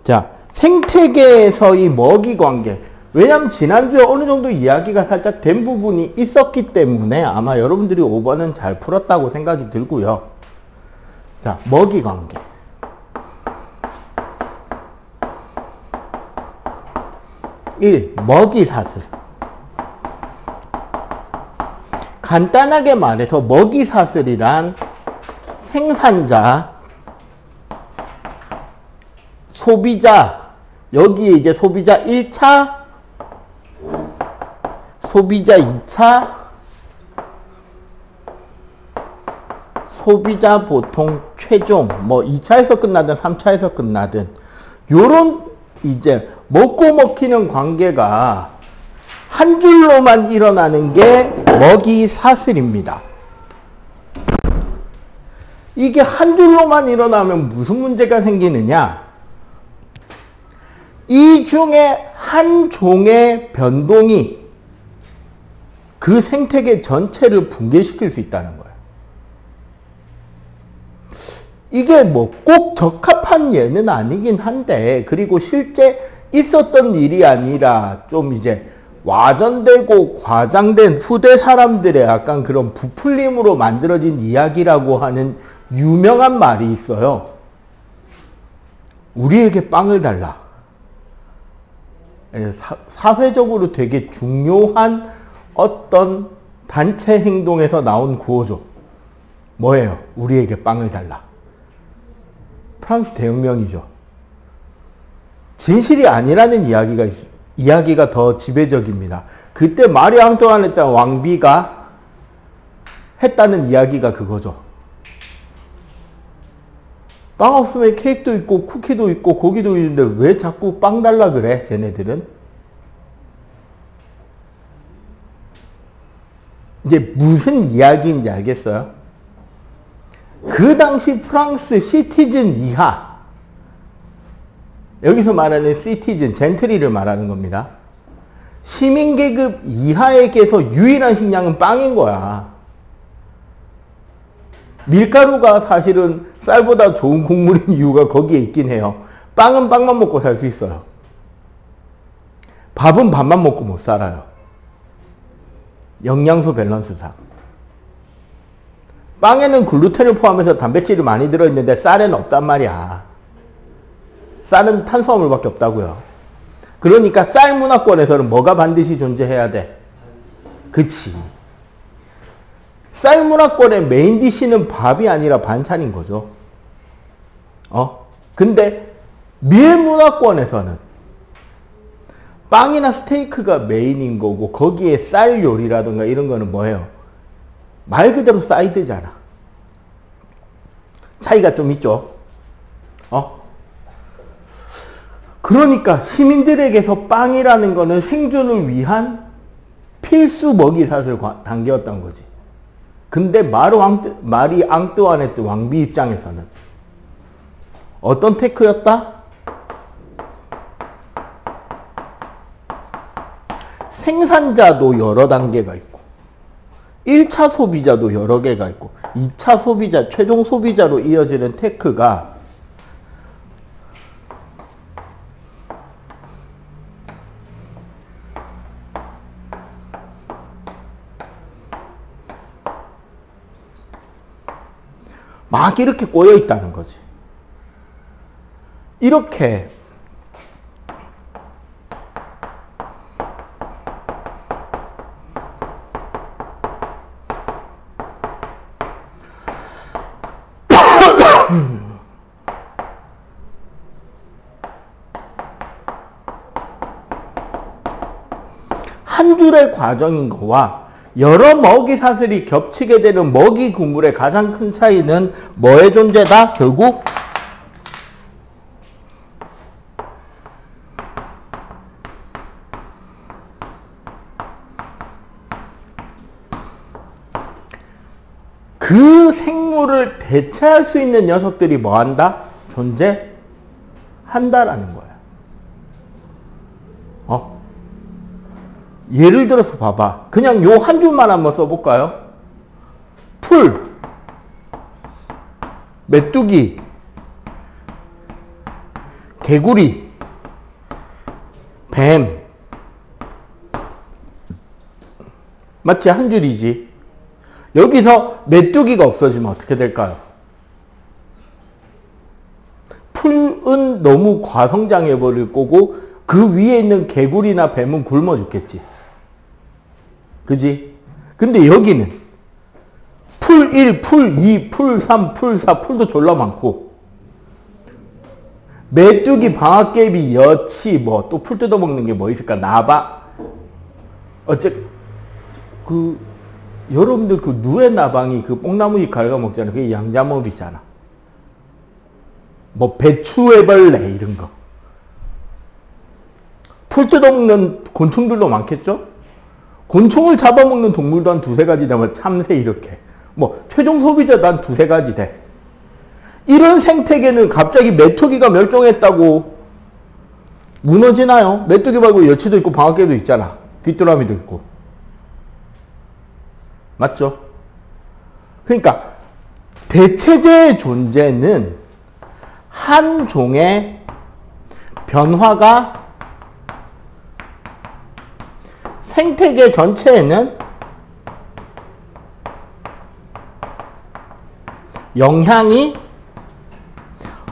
자, 생태계에서의 먹이 관계. 왜냐면 지난주에 어느 정도 이야기가 살짝 된 부분이 있었기 때문에 아마 여러분들이 5번은 잘 풀었다고 생각이 들고요. 자, 먹이 관계. 먹이 사슬. 간단하게 말해서 먹이 사슬이란 생산자, 소비자, 여기에 이제 소비자 1차, 소비자 2차, 소비자 보통 최종, 뭐 2차에서 끝나든 3차에서 끝나든 요런 이제 먹고 먹히는 관계가 한 줄로만 일어나는 게 먹이 사슬입니다. 이게 한 줄로만 일어나면 무슨 문제가 생기느냐? 이 중에 한 종의 변동이 그 생태계 전체를 붕괴시킬 수 있다는 거예요. 이게 뭐 꼭 적합한 예는 아니긴 한데, 그리고 실제 있었던 일이 아니라 좀 이제 와전되고 과장된 후대 사람들의 약간 그런 부풀림으로 만들어진 이야기라고 하는 유명한 말이 있어요. 우리에게 빵을 달라. 사회적으로 되게 중요한 어떤 단체 행동에서 나온 구호죠. 뭐예요? 우리에게 빵을 달라. 프랑스 대혁명이죠. 진실이 아니라는 이야기가 더 지배적입니다. 그때 마리 앙뚜아네트 왕비가 했다는 이야기가 그거죠. 빵 없으면 케이크도 있고 쿠키도 있고 고기도 있는데 왜 자꾸 빵 달라 그래 쟤네들은? 이제 무슨 이야기인지 알겠어요? 그 당시 프랑스 시티즌 이하, 여기서 말하는 시티즌, 젠트리를 말하는 겁니다. 시민계급 이하에게서 유일한 식량은 빵인 거야. 밀가루가 사실은 쌀보다 좋은 곡물인 이유가 거기에 있긴 해요. 빵은 빵만 먹고 살 수 있어요. 밥은 밥만 먹고 못 살아요. 영양소 밸런스상. 빵에는 글루텐을 포함해서 단백질이 많이 들어있는데 쌀에는 없단 말이야. 쌀은 탄수화물밖에 없다고요. 그러니까 쌀 문화권에서는 뭐가 반드시 존재해야 돼? 그치. 쌀 문화권의 메인 디시는 밥이 아니라 반찬인 거죠. 근데 밀 문화권에서는 빵이나 스테이크가 메인인 거고 거기에 쌀 요리라든가 이런 거는 뭐예요? 말 그대로 사이드잖아. 차이가 좀 있죠. 그러니까 시민들에게서 빵이라는 거는 생존을 위한 필수 먹이 사슬 단계였던 거지. 근데 마리 앙뚜아네트 왕비 입장에서는 어떤 테크였다? 생산자도 여러 단계가 있고 1차 소비자도 여러 개가 있고 2차 소비자, 최종 소비자로 이어지는 테크가 막 이렇게 꼬여 있다는 거지. 이렇게 한 줄의 과정인 거와 여러 먹이 사슬이 겹치게 되는 먹이 구물의 가장 큰 차이는 뭐의 존재다? 결국 그 생물을 대체할 수 있는 녀석들이 뭐한다? 존재한다라는 거야. 예를 들어서 봐봐. 그냥 요 한 줄만 한번 써볼까요? 풀, 메뚜기, 개구리, 뱀. 맞지? 한 줄이지. 여기서 메뚜기가 없어지면 어떻게 될까요? 풀은 너무 과성장해버릴 거고 그 위에 있는 개구리나 뱀은 굶어 죽겠지. 그지? 근데 여기는 풀 1, 풀 2, 풀 3, 풀 4, 풀도 졸라 많고 메뚜기, 방아깨비, 여치, 뭐 또 풀 뜯어먹는 게 뭐 있을까? 나바. 여러분들 그 누에 나방이 그 뽕나무잎 갉아먹잖아. 그게 양자먹이잖아. 뭐 배추애벌레 이런 거. 풀 뜯어먹는 곤충들도 많겠죠? 곤충을 잡아먹는 동물도 한 두세 가지 되면 참새 이렇게. 뭐 최종 소비자도 한 두세 가지 돼. 이런 생태계는 갑자기 메뚜기가 멸종했다고 무너지나요? 메뚜기 말고 여치도 있고 방아깨도 있잖아. 귀뚜라미도 있고. 맞죠? 그러니까 대체제의 존재는 한 종의 변화가 생태계 전체에는 영향이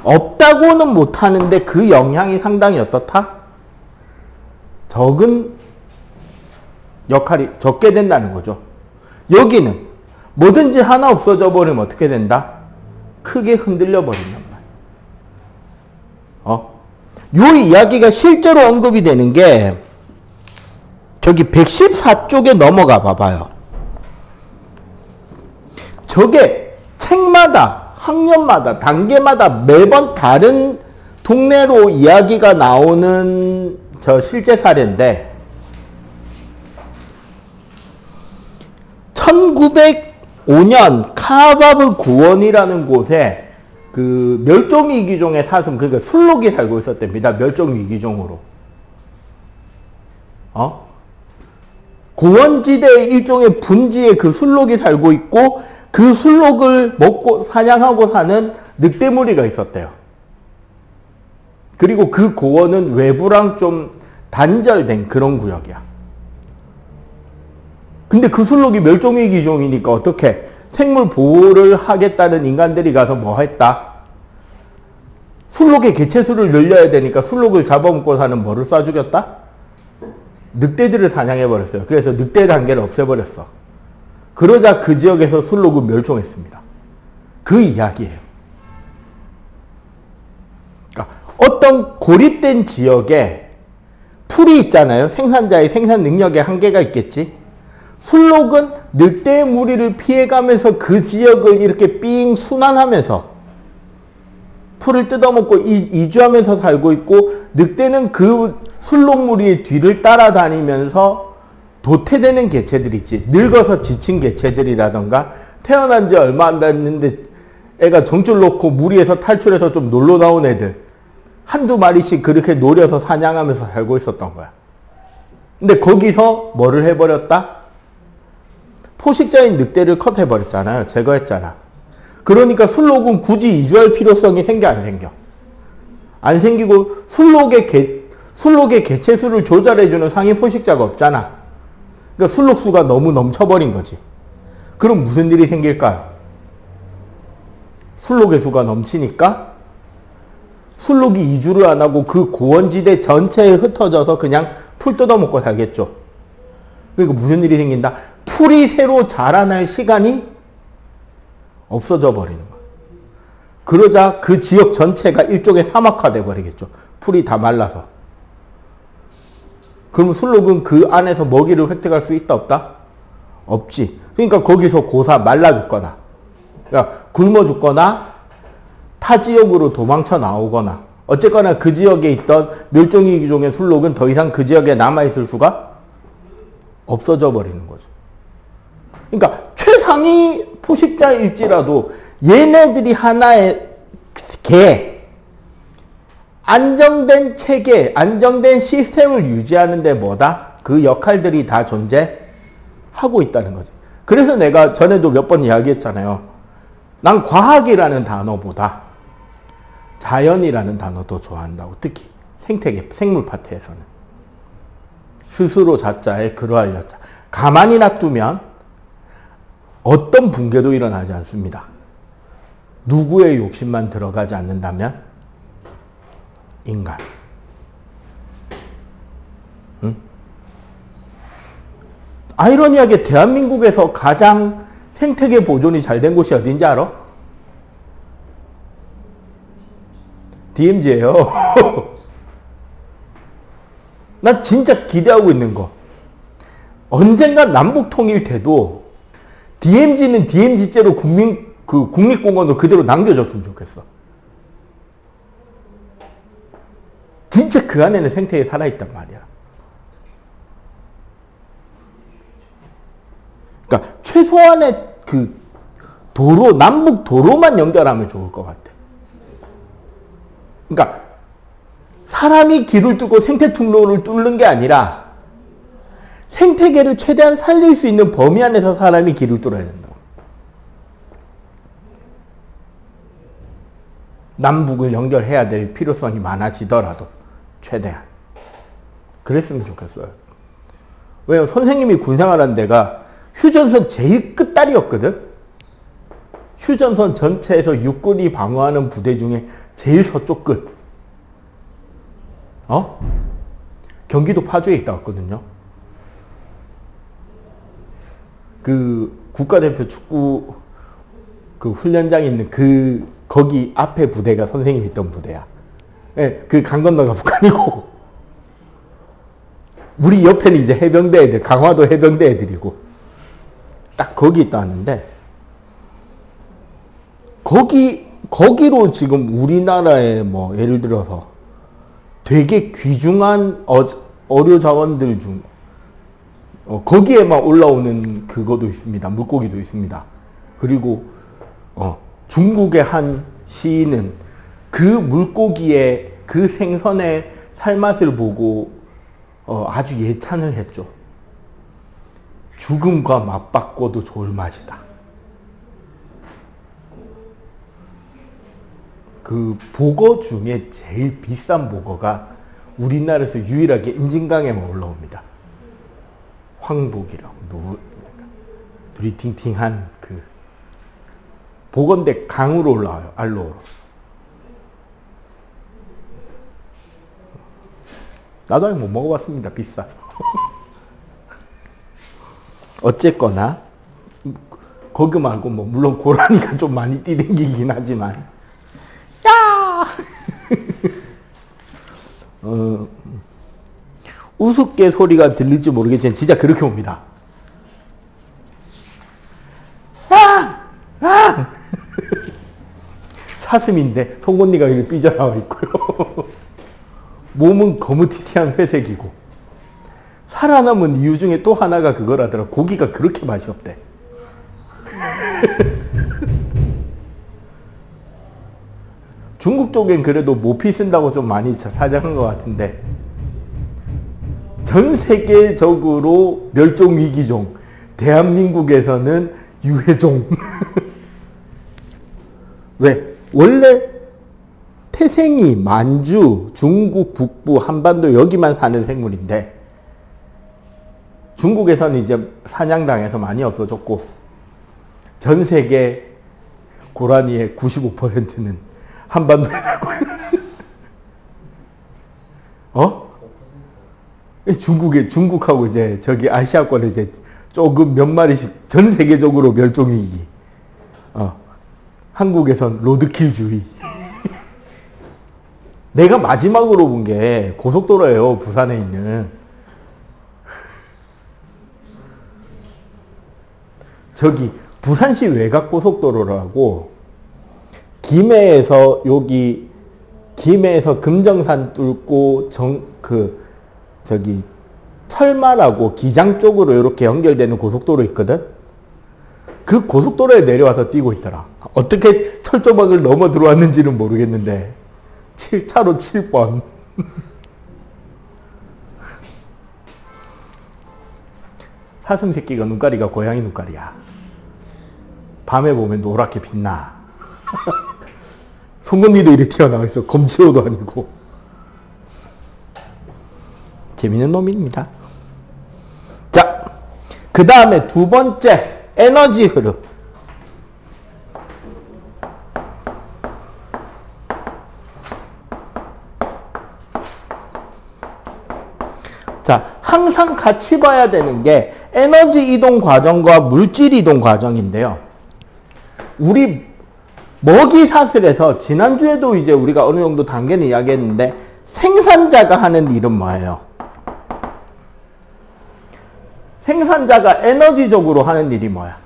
없다고는 못하는데 그 영향이 상당히 어떻다? 적은 역할이 적게 된다는 거죠. 여기는 뭐든지 하나 없어져 버리면 어떻게 된다? 크게 흔들려 버린단 말이야. 요 이야기가 실제로 언급이 되는 게 저기 114쪽에 넘어가 봐봐요. 저게 책마다, 학년마다, 단계마다 매번 다른 동네로 이야기가 나오는 저 실제 사례인데 1905년 카바브 고원이라는 곳에 그 멸종위기종의 사슴, 그러니까 술록이 살고 있었답니다. 멸종위기종으로. 고원지대의 일종의 분지에 그 술록이 살고 있고 그 술록을 먹고 사냥하고 사는 늑대무리가 있었대요. 그리고 그 고원은 외부랑 좀 단절된 그런 구역이야. 근데 그 술록이 멸종위기종이니까 어떻게 생물 보호를 하겠다는 인간들이 가서 뭐 했다? 술록의 개체수를 늘려야 되니까 술록을 잡아먹고 사는 뭐를 쏴 죽였다? 늑대들을 사냥해버렸어요. 그래서 늑대 단계를 없애버렸어. 그러자 그 지역에서 술록은 멸종했습니다. 그 이야기예요. 그러니까 어떤 고립된 지역에 풀이 있잖아요. 생산자의 생산 능력에 한계가 있겠지. 술록은 늑대의 무리를 피해가면서 그 지역을 이렇게 삥 순환하면서 풀을 뜯어먹고 이주하면서 살고 있고 늑대는 그 술록 무리의 뒤를 따라다니면서 도태되는 개체들 있지. 늙어서 지친 개체들이라던가 태어난 지 얼마 안 됐는데 애가 정줄 놓고 무리에서 탈출해서 좀 놀러 나온 애들 한두 마리씩 그렇게 노려서 사냥하면서 살고 있었던 거야. 근데 거기서 뭐를 해버렸다? 포식자인 늑대를 컷해버렸잖아요. 제거했잖아. 그러니까 술록은 굳이 이주할 필요성이 생겨 안 생겨? 안 생기고 술록의 개체수를 조절해주는 상위 포식자가 없잖아. 그러니까 술록 수가 너무 넘쳐버린 거지. 그럼 무슨 일이 생길까요? 술록의 수가 넘치니까 술록이 이주를 안 하고 그 고원지대 전체에 흩어져서 그냥 풀 뜯어먹고 살겠죠. 그러니까 무슨 일이 생긴다? 풀이 새로 자라날 시간이 없어져 버리는 거야. 그러자 그 지역 전체가 일종의 사막화돼 버리겠죠. 풀이 다 말라서. 그럼 술록은 그 안에서 먹이를 획득할 수 있다 없다? 없지. 그러니까 거기서 고사 말라 죽거나 그러니까 굶어 죽거나 타 지역으로 도망쳐 나오거나 어쨌거나 그 지역에 있던 멸종위기종의 술록은 더 이상 그 지역에 남아있을 수가 없어져 버리는 거죠. 그러니까 최상위 포식자일지라도 얘네들이 하나의 안정된 체계, 안정된 시스템을 유지하는데 뭐다? 그 역할들이 다 존재하고 있다는 거죠. 그래서 내가 전에도 몇 번 이야기했잖아요. 난 과학이라는 단어보다 자연이라는 단어도 좋아한다고. 특히 생태계, 생물 파트에서는. 스스로 자자에 그러할 여자. 가만히 놔두면 어떤 붕괴도 일어나지 않습니다. 누구의 욕심만 들어가지 않는다면 인간. 응? 아이러니하게 대한민국에서 가장 생태계 보존이 잘 된 곳이 어딘지 알아? DMZ예요. 나 진짜 기대하고 있는 거. 언젠가 남북 통일 돼도 DMZ는 DMZ째로 국립공원도 그대로 남겨줬으면 좋겠어. 진짜 그 안에는 생태계 살아있단 말이야. 그러니까 최소한의 그 도로, 남북 도로만 연결하면 좋을 것 같아. 그러니까 사람이 길을 뚫고 생태통로를 뚫는 게 아니라 생태계를 최대한 살릴 수 있는 범위 안에서 사람이 길을 뚫어야 된다고. 남북을 연결해야 될 필요성이 많아지더라도 최대한. 그랬으면 좋겠어요. 왜냐면 선생님이 군생활한 데가 휴전선 제일 끝다리였거든. 휴전선 전체에서 육군이 방어하는 부대 중에 제일 서쪽 끝. 경기도 파주에 있다 왔거든요. 그 국가대표 축구 그 훈련장 있는 거기 앞에 부대가 선생님이 있던 부대야. 예, 그 강 건너가 북한이고. 우리 옆에는 이제 해병대 애들, 강화도 해병대 애들이고. 딱 거기 있다 왔는데, 거기로 지금 우리나라의 뭐, 예를 들어서 되게 귀중한 어류 자원들 중, 거기에만 올라오는 그거도 있습니다. 물고기도 있습니다. 그리고, 중국의 한 시인은 그 물고기의, 그 생선의 살맛을 보고, 아주 예찬을 했죠. 죽음과 맞바꿔도 좋을 맛이다. 그 보거 중에 제일 비싼 보거가 우리나라에서 유일하게 임진강에만 올라옵니다. 황복이라고 눈이 팅팅한 그 보건대 강으로 올라와요. 알로로. 나도 아직 못 먹어봤습니다. 비싸서. 어쨌거나 거기 말고 뭐 물론 고라니가 좀 많이 뛰댕기긴 하지만 야 우습게 소리가 들릴지 모르겠지만 진짜 그렇게 옵니다. 사슴인데 송곳니가 이렇게 삐져나와 있고요. 몸은 거무튀튀한 회색이고 살아남은 이유 중에 또 하나가 그거라더라. 고기가 그렇게 맛이 없대. 중국 쪽엔 그래도 모피 쓴다고 좀 많이 사장한 것 같은데 전 세계적으로 멸종위기종, 대한민국에서는 유해종. 왜? 원래 태생이 만주, 중국 북부, 한반도 여기만 사는 생물인데 중국에서는 이제 사냥당해서 많이 없어졌고 전 세계 고라니의 95%는 한반도에 살고 중국하고 이제 저기 아시아권에 이제 조금 몇 마리씩 전 세계적으로 멸종위기. 한국에선 로드킬주의. 내가 마지막으로 본 게 고속도로예요. 부산에 있는. 저기 부산시 외곽고속도로라고 김해에서 금정산 뚫고 저기 철마라고 기장 쪽으로 이렇게 연결되는 고속도로 있거든. 그 고속도로에 내려와서 뛰고 있더라. 어떻게 철조망을 넘어 들어왔는지는 모르겠는데 차로 7번. 사슴 새끼가 눈가리가 고양이 눈가리야. 밤에 보면 노랗게 빛나. 송곳니도 이렇게 튀어나와 있어. 검지로도 아니고. 재밌는 놈입니다. 자, 그 다음에 두 번째, 에너지 흐름. 자, 항상 같이 봐야 되는 게 에너지 이동 과정과 물질 이동 과정인데요. 우리 먹이사슬에서 지난주에도 이제 우리가 어느 정도 단계는 이야기했는데 생산자가 하는 일은 뭐예요? 생산자가 에너지적으로 하는 일이 뭐야?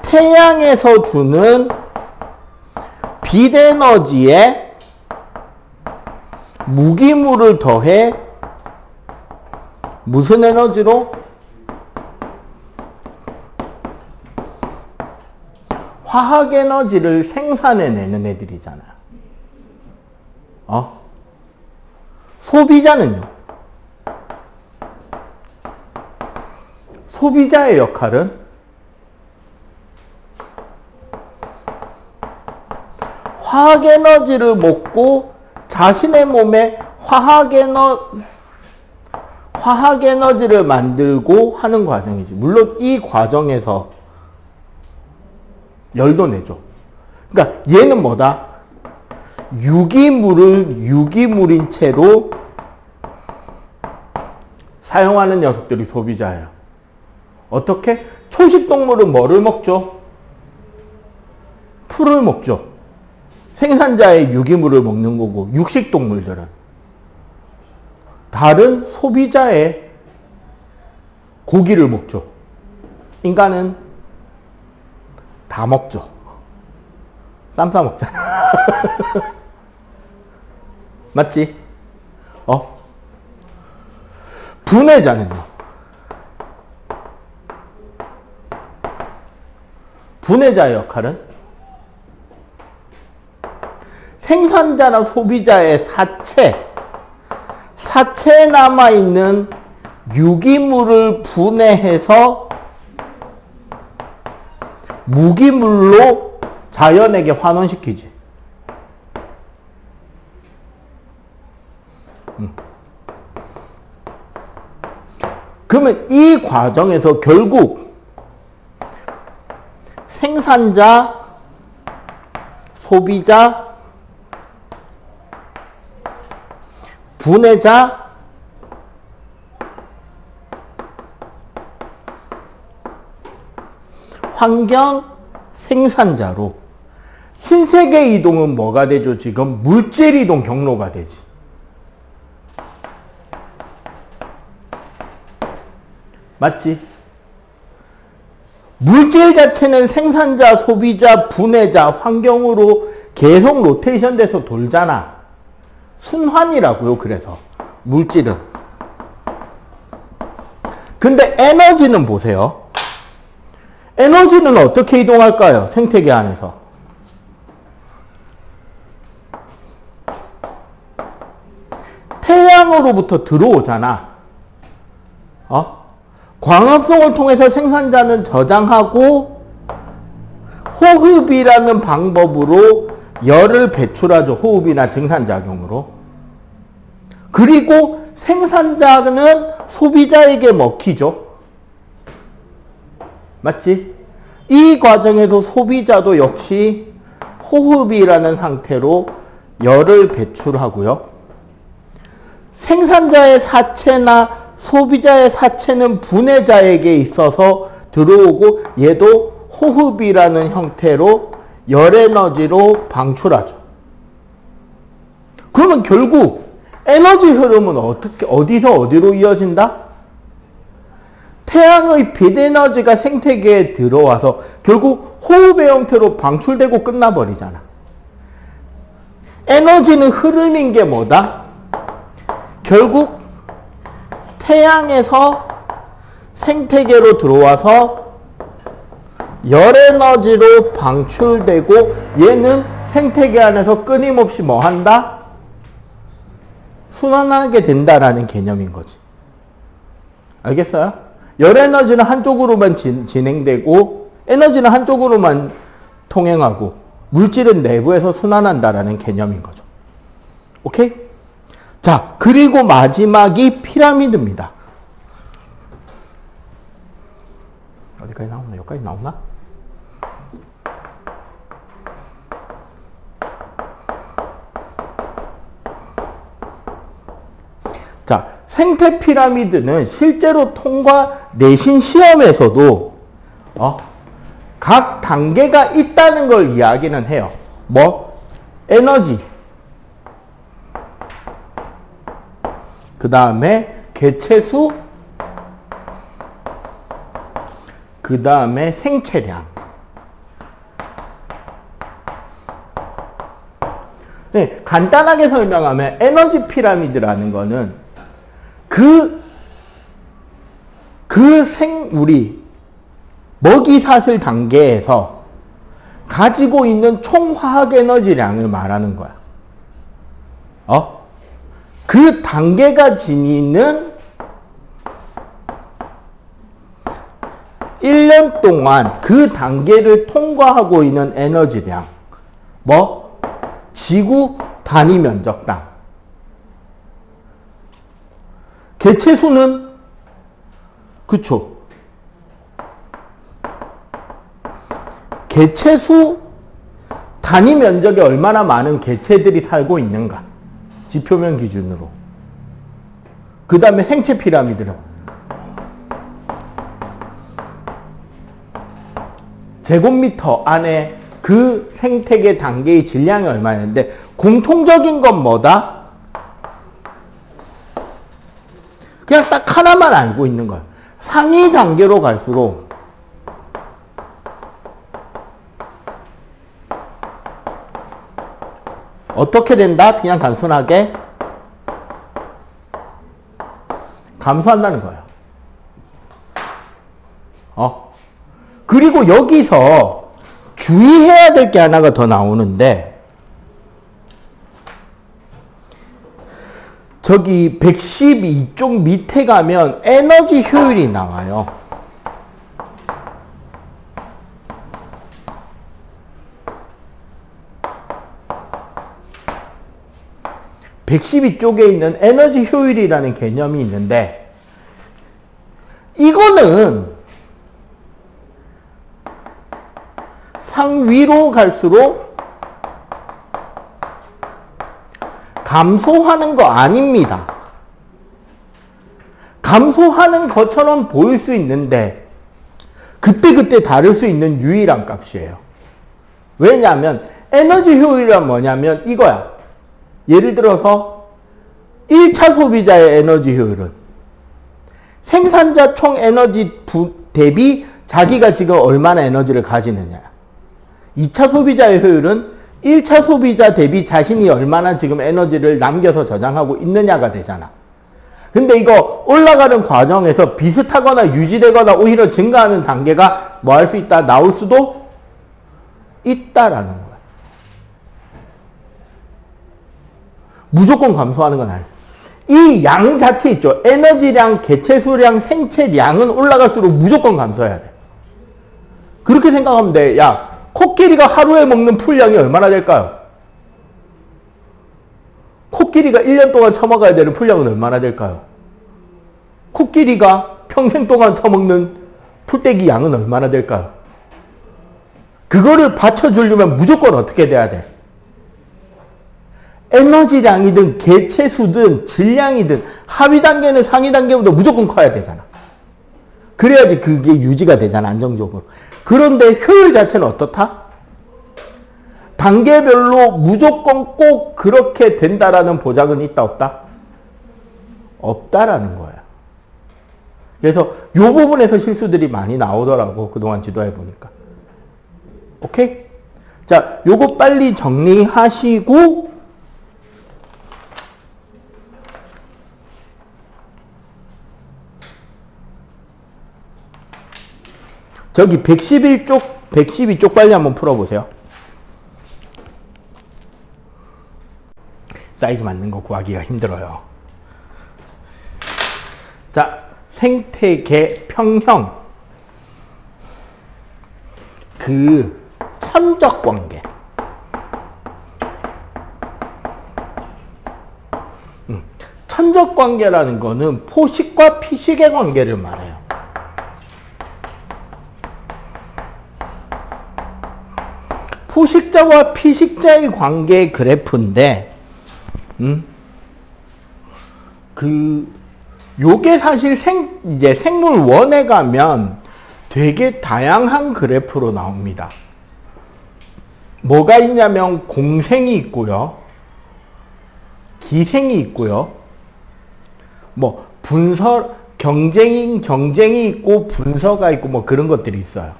태양에서 주는 빛 에너지에 무기물을 더해 무슨 에너지로? 화학 에너지를 생산해내는 애들이잖아요. 소비자는요? 소비자의 역할은 화학 에너지를 먹고 자신의 몸에 화학 에너지를 만들고 하는 과정이지. 물론 이 과정에서 열도 내죠. 그러니까 얘는 뭐다? 유기물인 채로 사용하는 녀석들이 소비자예요. 어떻게? 초식동물은 뭐를 먹죠? 풀을 먹죠. 생산자의 유기물을 먹는 거고, 육식동물들은 다른 소비자의 고기를 먹죠. 인간은 다 먹죠. 쌈 싸 먹잖아. 맞지? 분해자는요? 분해자의 역할은 생산자나 소비자의 사체에 남아있는 유기물을 분해해서 무기물로 자연에게 환원시키지. 그러면 이 과정에서 결국 생산자, 소비자, 분해자, 환경, 생산자로 신세계 이동은 뭐가 되죠? 지금 물질 이동 경로가 되지. 맞지? 물질 자체는 생산자, 소비자, 분해자, 환경으로 계속 로테이션 돼서 돌잖아. 순환이라고요. 그래서 물질은. 근데 에너지는 보세요. 에너지는 어떻게 이동할까요? 생태계 안에서. 태양으로부터 들어오잖아. 광합성을 통해서 생산자는 저장하고 호흡이라는 방법으로 열을 배출하죠. 호흡이나 증산작용으로. 그리고 생산자는 소비자에게 먹히죠. 맞지? 이 과정에서 소비자도 역시 호흡이라는 상태로 열을 배출하고요. 생산자의 사체나 소비자의 사체는 분해자에게 있어서 들어오고 얘도 호흡이라는 형태로 열 에너지로 방출하죠. 그러면 결국 에너지 흐름은 어디서 어디로 이어진다? 태양의 빛 에너지가 생태계에 들어와서 결국 호흡의 형태로 방출되고 끝나버리잖아. 에너지는 흐름인 게 뭐다? 결국 태양에서 생태계로 들어와서 열 에너지로 방출되고 얘는 생태계 안에서 끊임없이 뭐 한다? 순환하게 된다라는 개념인 거지. 알겠어요? 열 에너지는 한쪽으로만 진행되고 에너지는 한쪽으로만 통행하고 물질은 내부에서 순환한다라는 개념인 거죠. 오케이? 자, 그리고 마지막이 피라미드입니다. 어디까지 나오나? 여기까지 나오나? 자, 생태 피라미드는 실제로 통과 내신 시험에서도 각 단계가 있다는 걸 이야기는 해요. 뭐? 에너지, 그 다음에 개체수, 그 다음에 생체량. 네, 간단하게 설명하면 에너지 피라미드라는 거는 우리 먹이 사슬 단계에서 가지고 있는 총 화학 에너지량을 말하는 거야. 그 단계가 지니는 1년 동안 그 단계를 통과하고 있는 에너지량. 뭐? 지구 단위 면적당. 개체수는 그쵸. 개체수 단위 면적에 얼마나 많은 개체들이 살고 있는가. 지표면 기준으로. 그 다음에 생체 피라미드는 제곱미터 안에 그 생태계 단계의 질량이 얼마였는데 공통적인 건 뭐다? 그냥 딱 하나만 알고 있는 거야. 상위 단계로 갈수록 어떻게 된다? 그냥 단순하게 감소한다는 거야. 그리고 여기서 주의해야 될 게 하나가 더 나오는데 저기 112쪽 밑에 가면 에너지 효율이 나와요. (112쪽에) 있는 에너지 효율이라는 개념이 있는데 이거는 상위로 갈수록 감소하는 거 아닙니다. 감소하는 것처럼 보일 수 있는데 그때그때 다를 수 있는 유일한 값이에요. 왜냐하면 에너지 효율이란 뭐냐면 이거야. 예를 들어서 1차 소비자의 에너지 효율은 생산자 총 에너지 대비 자기가 지금 얼마나 에너지를 가지느냐. 2차 소비자의 효율은 1차 소비자 대비 자신이 얼마나 지금 에너지를 남겨서 저장하고 있느냐가 되잖아. 근데 이거 올라가는 과정에서 비슷하거나 유지되거나 오히려 증가하는 단계가 뭐 할 수 있다? 나올 수도 있다라는 거야. 무조건 감소하는 건 아니야. 이 양 자체 있죠. 에너지량, 개체수량, 생체량은 올라갈수록 무조건 감소해야 돼. 그렇게 생각하면 돼. 야, 코끼리가 하루에 먹는 풀량이 얼마나 될까요? 코끼리가 1년 동안 처먹어야 되는 풀량은 얼마나 될까요? 코끼리가 평생 동안 처먹는 풀떼기 양은 얼마나 될까요? 그거를 받쳐주려면 무조건 어떻게 돼야 돼? 에너지량이든 개체수든 질량이든 하위 단계는 상위 단계보다 무조건 커야 되잖아. 그래야지 그게 유지가 되잖아, 안정적으로. 그런데 효율 자체는 어떻다? 단계별로 무조건 꼭 그렇게 된다라는 보장은 있다, 없다? 없다라는 거야. 그래서 이 부분에서 실수들이 많이 나오더라고, 그동안 지도해 보니까. 오케이? 자, 요거 빨리 정리하시고 저기 112쪽 빨리 한번 풀어보세요. 사이즈 맞는 거 구하기가 힘들어요. 자, 생태계 평형, 그 천적 관계. 천적 관계라는 거는 포식과 피식의 관계를 말해요. 포식자와 피식자의 관계의 그래프인데, 요게 사실 이제 생물 원에 가면 되게 다양한 그래프로 나옵니다. 뭐가 있냐면 공생이 있고요. 기생이 있고요. 뭐 분서, 경쟁이 있고 분서가 있고 뭐 그런 것들이 있어요.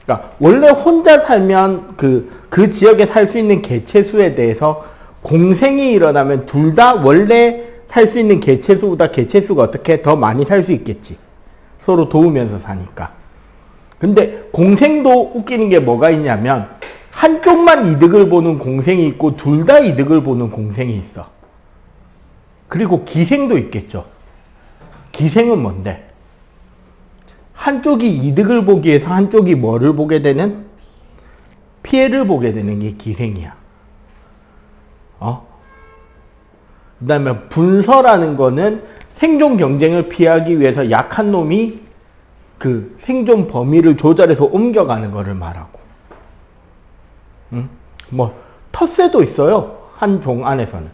그러니까 원래 혼자 살면 그 지역에 살 수 있는 개체수에 대해서 공생이 일어나면 둘 다 원래 살 수 있는 개체수보다 개체수가 어떻게 더 많이 살 수 있겠지. 서로 도우면서 사니까. 근데 공생도 웃기는 게 뭐가 있냐면 한쪽만 이득을 보는 공생이 있고 둘 다 이득을 보는 공생이 있어. 그리고 기생도 있겠죠. 기생은 뭔데? 한쪽이 이득을 보기 위해서 한쪽이 뭐를 보게 되는? 피해를 보게 되는 게 기생이야. 그 다음에 분서라는 거는 생존 경쟁을 피하기 위해서 약한 놈이 그 생존 범위를 조절해서 옮겨가는 거를 말하고. 뭐 텃새도 있어요. 한 종 안에서는.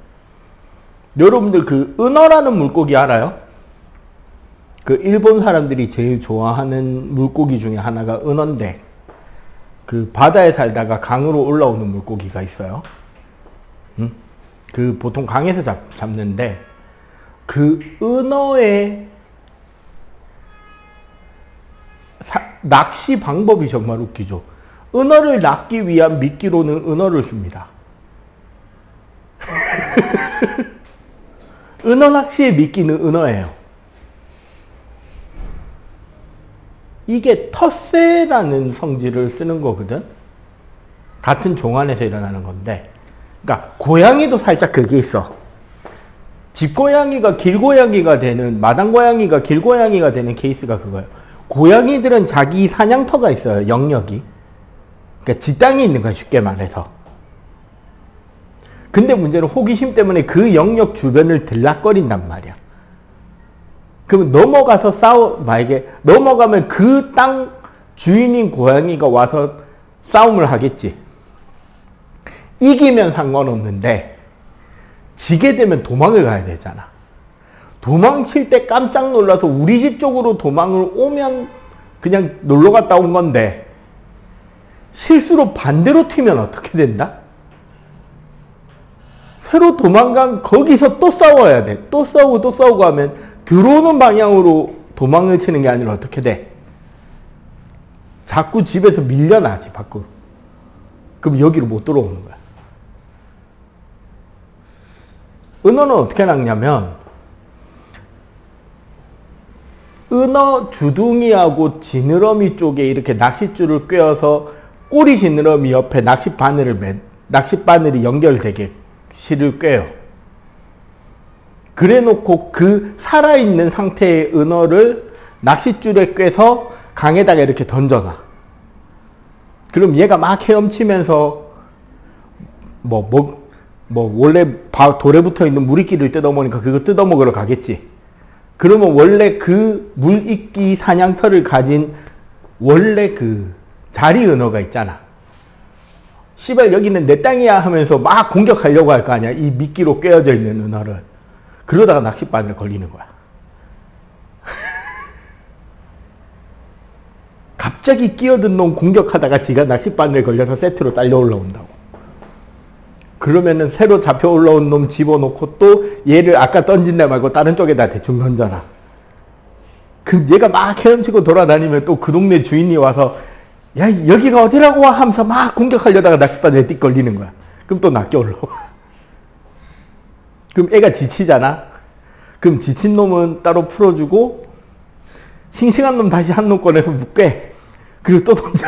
여러분들 그 은어라는 물고기 알아요? 그 일본 사람들이 제일 좋아하는 물고기 중에 하나가 은어인데, 그 바다에 살다가 강으로 올라오는 물고기가 있어요. 그 보통 강에서 잡는데, 그 은어의 낚시 방법이 정말 웃기죠. 은어를 낚기 위한 미끼로는 은어를 씁니다. 은어 낚시의 미끼는 은어예요. 이게 텃새라는 성질을 쓰는 거거든. 같은 종 안에서 일어나는 건데, 그러니까 고양이도 살짝 그게 있어. 집고양이가 길고양이가 되는, 마당고양이가 길고양이가 되는 케이스가 그거예요. 고양이들은 자기 사냥터가 있어요. 영역이. 그러니까 지 땅이 있는 거야, 쉽게 말해서. 근데 문제는 호기심 때문에 그 영역 주변을 들락거린단 말이야. 그럼 넘어가서 만약에 넘어가면 그 땅 주인인 고양이가 와서 싸움을 하겠지. 이기면 상관없는데 지게 되면 도망을 가야 되잖아. 도망칠 때 깜짝 놀라서 우리 집 쪽으로 도망을 오면 그냥 놀러 갔다 온 건데, 실수로 반대로 튀면 어떻게 된다? 새로 도망간 거기서 또 싸워야 돼. 또 싸우고 하면 들어오는 방향으로 도망을 치는 게 아니라 어떻게 돼? 자꾸 집에서 밀려나지, 밖으로. 그럼 여기로 못 들어오는 거야. 은어는 어떻게 낚냐면, 은어 주둥이하고 지느러미 쪽에 이렇게 낚싯줄을 꿰어서 꼬리 지느러미 옆에 낚싯바늘이 연결되게 실을 꿰요. 그래 놓고 그 살아있는 상태의 은어를 낚싯줄에 꿰서 강에다가 이렇게 던져놔. 그럼 얘가 막 헤엄치면서 원래 돌에 붙어 있는 물이끼를 뜯어먹으니까 그거 뜯어먹으러 가겠지. 그러면 원래 그 물이끼 사냥터를 가진 원래 그 자리 은어가 있잖아. 씨발 여기는 내 땅이야 하면서 막 공격하려고 할 거 아니야. 이 미끼로 꿰어져 있는 은어를. 그러다가 낚싯바늘에 걸리는 거야. 갑자기 끼어든 놈 공격하다가 지가 낚싯바늘에 걸려서 세트로 딸려 올라온다고. 그러면은 새로 잡혀 올라온 놈 집어넣고 또 얘를 아까 던진 데 말고 다른 쪽에다 대충 던져놔. 그럼 얘가 막 헤엄치고 돌아다니면 또 그 동네 주인이 와서 야 여기가 어디라고 하면서 막 공격하려다가 낚싯바늘에 띡 걸리는 거야. 그럼 또 낚여 올라와. 그럼 애가 지치잖아. 그럼 지친 놈은 따로 풀어주고 싱싱한 놈 다시 한 놈 꺼내서 묶게. 그리고 또 던져.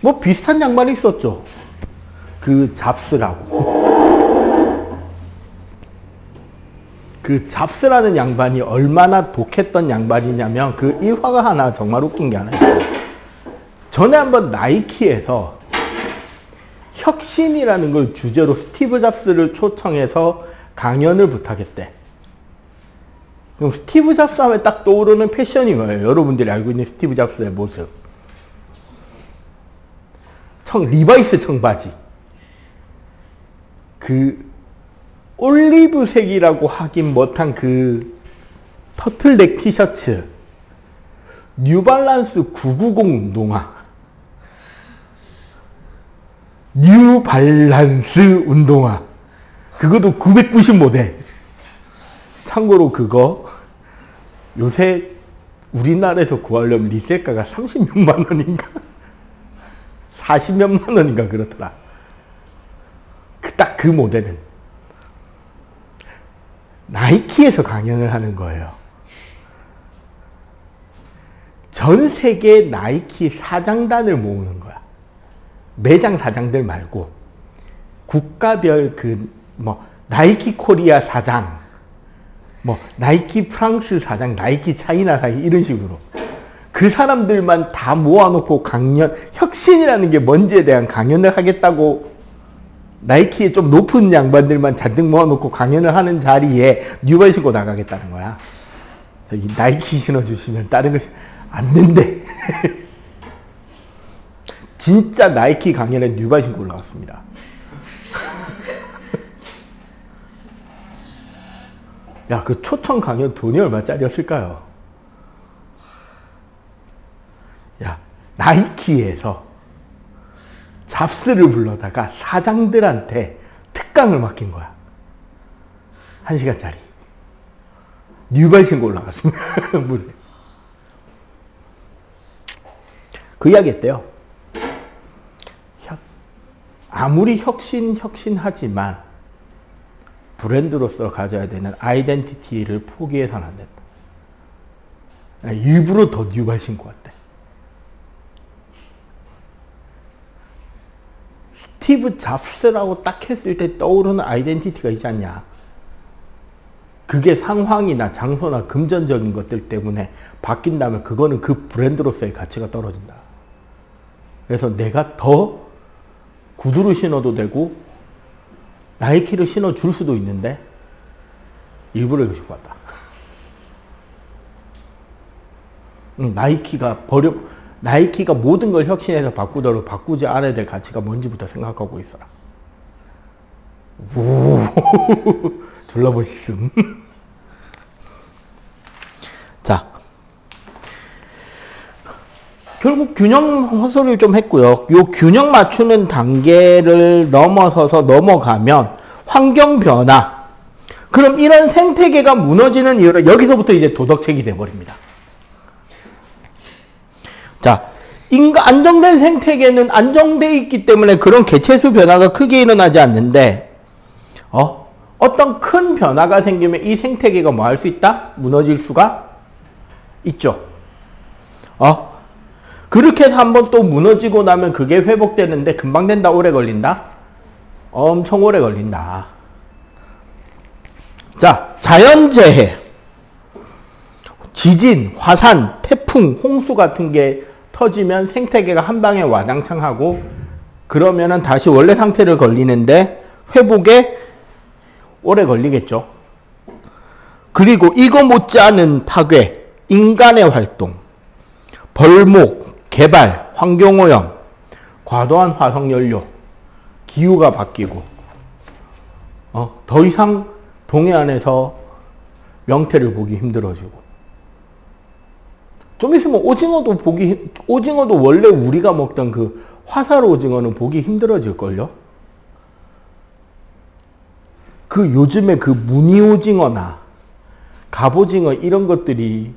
뭐 비슷한 양반이 있었죠. 그 잡스라고. 그 잡스라는 양반이 얼마나 독했던 양반이냐면 그 일화가 하나 정말 웃긴 게 하나 있어요. 전에 한번 나이키에서 혁신이라는 걸 주제로 스티브 잡스를 초청해서 강연을 부탁했대. 그럼 스티브 잡스 하면 딱 떠오르는 패션이 뭐예요? 여러분들이 알고 있는 스티브 잡스의 모습. 리바이스 청바지. 그 올리브색이라고 하긴 못한 그 터틀넥 티셔츠. 뉴발란스 990 운동화. 뉴발란스 운동화. 그것도 990 모델. 참고로 그거 요새 우리나라에서 구하려면 리셀가가 30몇만 원인가? 40몇만 원인가 그렇더라. 딱 그 모델은 나이키에서 강연을 하는 거예요. 전 세계 나이키 사장단을 모으는 거야. 매장 사장들 말고 국가별 나이키 코리아 사장, 나이키 프랑스 사장, 나이키 차이나 사장 이런 식으로 그 사람들만 다 모아놓고 혁신이라는 게 뭔지에 대한 강연을 하겠다고 나이키의 좀 높은 양반들만 잔뜩 모아놓고 강연을 하는 자리에 뉴발 신고 나가겠다는 거야. 저기 나이키 신어주시면 다른 거 안 된대. 진짜 나이키 강연에 뉴발 신고 올라갔습니다. 야, 그 초청 강연 돈이 얼마짜리였을까요? 야, 나이키에서 잡스를 불러다가 사장들한테 특강을 맡긴 거야. 1시간짜리. 뉴발 신고 올라갔습니다. 무대. 그 이야기 했대요. 아무리 혁신하지만 브랜드로서 가져야 되는 아이덴티티를 포기해서는 안 된다. 일부러 더 뉴발 신고 왔대. 스티브 잡스라고 딱 했을 때 떠오르는 아이덴티티가 있지 않냐. 그게 상황이나 장소나 금전적인 것들 때문에 바뀐다면 그거는 그 브랜드로서의 가치가 떨어진다. 그래서 내가 더 구두를 신어도 되고 나이키를 신어줄 수도 있는데 일부러 이거 신고 왔다. 나이키가 모든 걸 혁신해서 바꾸도록 바꾸지 않아야 될 가치가 뭔지부터 생각하고 있어라. 오, 졸라 멋있음. 자, 결국 균형 허술을 좀 했고요. 요 균형 맞추는 단계를 넘어가면 환경 변화. 그럼 이런 생태계가 무너지는 이유는 여기서부터 이제 도덕책이 돼버립니다. 자, 안정된 생태계는 안정되어 있기 때문에 그런 개체수 변화가 크게 일어나지 않는데, 어떤 큰 변화가 생기면 이 생태계가 뭐 할 수 있다? 무너질 수가 있죠. 그렇게 해서 한번 또 무너지고 나면 그게 회복되는데 금방 된다? 오래 걸린다? 엄청 오래 걸린다. 자, 자연재해. 지진, 화산, 태풍, 홍수 같은 게 터지면 생태계가 한 방에 와장창 하고 그러면은 다시 원래 상태를 걸리는데 회복에 오래 걸리겠죠. 그리고 이거 못지않은 파괴, 인간의 활동, 벌목, 개발, 환경오염, 과도한 화석연료, 기후가 바뀌고 더 이상 동해안에서 명태를 보기 힘들어지고 좀 있으면 오징어도 원래 우리가 먹던 그 화살 오징어는 보기 힘들어질걸요? 그 요즘에 그 무늬 오징어나 갑오징어 이런 것들이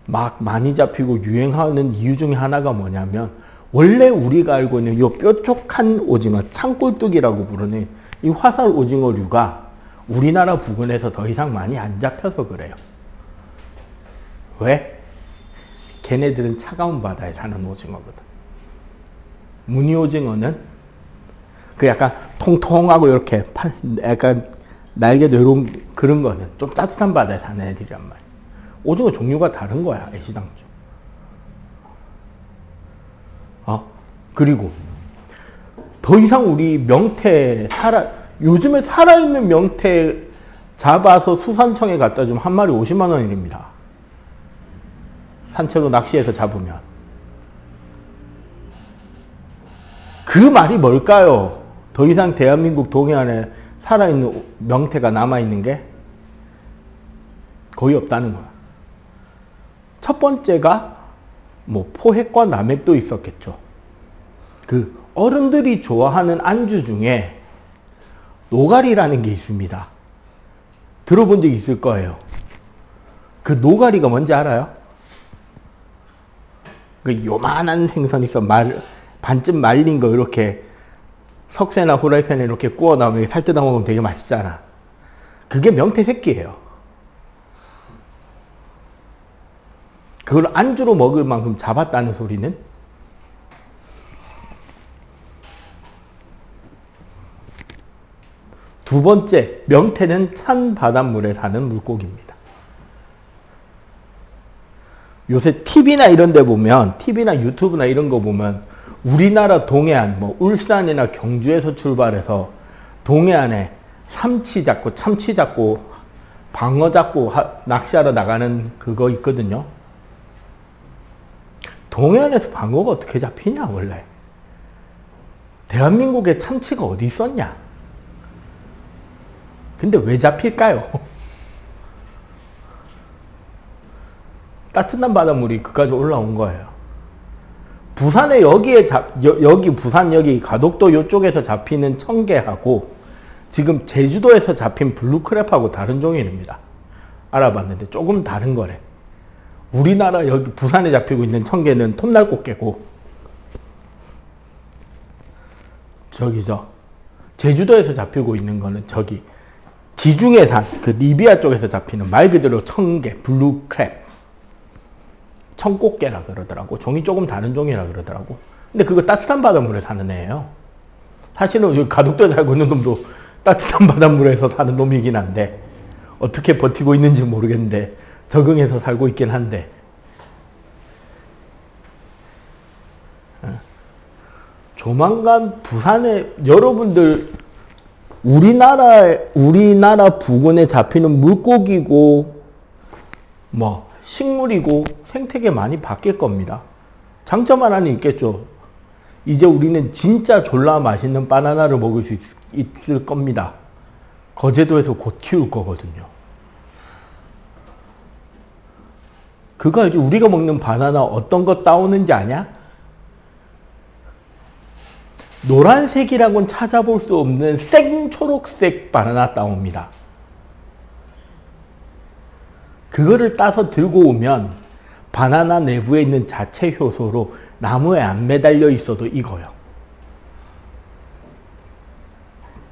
막 많이 잡히고 유행하는 이유 중에 하나가 뭐냐면 원래 우리가 알고 있는 요 뾰족한 오징어, 창꼴뚜기라고 부르는 이 화살 오징어류가 우리나라 부근에서 더 이상 많이 안 잡혀서 그래요. 왜? 걔네들은 차가운 바다에 사는 오징어거든. 무늬오징어는 그 약간 통통하고 이렇게 약간 날개도 이런 그런 거는 좀 따뜻한 바다에 사는 애들이란 말이야. 오징어 종류가 다른 거야, 애시당초. 그리고 더 이상 우리 명태 요즘에 살아있는 명태 잡아서 수산청에 갖다 주면 한 마리 50만 원입니다. 산채로 낚시해서 잡으면. 그 말이 뭘까요? 더 이상 대한민국 동해안에 살아있는 명태가 남아있는 게 거의 없다는 거야. 첫 번째가 뭐 포획과 남획도 있었겠죠. 그 어른들이 좋아하는 안주 중에 노가리라는 게 있습니다. 들어본 적 있을 거예요. 그 노가리가 뭔지 알아요? 그 요만한 생선 있어. 반쯤 말린 거 이렇게 석쇠나 후라이팬에 이렇게 구워 나오면 살 뜯어 먹으면 되게 맛있잖아. 그게 명태 새끼예요. 그걸 안주로 먹을 만큼 잡았다는 소리는 두 번째, 명태는 찬 바닷물에 사는 물고기입니다. 요새 TV나 이런 데 보면, TV나 유튜브나 이런 거 보면 우리나라 동해안, 뭐 울산이나 경주에서 출발해서 동해안에 삼치 잡고, 참치 잡고, 방어 잡고 낚시하러 나가는 그거 있거든요. 동해안에서 방어가 어떻게 잡히냐, 원래. 대한민국에 참치가 어디 있었냐? 근데 왜 잡힐까요? 따뜻한 바닷물이 그까지 올라온 거예요. 부산에 여기 부산 여기 가덕도 이쪽에서 잡히는 청개하고 지금 제주도에서 잡힌 블루크랩하고 다른 종일입니다. 알아봤는데 조금 다른 거래. 우리나라 여기 부산에 잡히고 있는 청개는 톱날꽃게고 제주도에서 잡히고 있는 거는 지중해산 그 리비아 쪽에서 잡히는 말 그대로 청개, 블루크랩, 청꽃게라 그러더라고. 종이 조금 다른 종이라 그러더라고. 근데 그거 따뜻한 바닷물에 사는 애예요. 사실은 여기 가덕도에 살고 있는 놈도 따뜻한 바닷물에서 사는 놈이긴 한데 어떻게 버티고 있는지 모르겠는데 적응해서 살고 있긴 한데 조만간 부산에 여러분들 우리나라 부근에 잡히는 물고기고 뭐 식물이고 생태계 많이 바뀔 겁니다. 장점 하나는 있겠죠. 이제 우리는 진짜 졸라 맛있는 바나나를 먹을 수 있을 겁니다. 거제도에서 곧 키울 거거든요. 그거 알지? 우리가 먹는 바나나 어떤 거 따오는지 아냐? 노란색이라고는 찾아볼 수 없는 생초록색 바나나 따옵니다. 그거를 따서 들고 오면 바나나 내부에 있는 자체 효소로 나무에 안 매달려 있어도 익어요.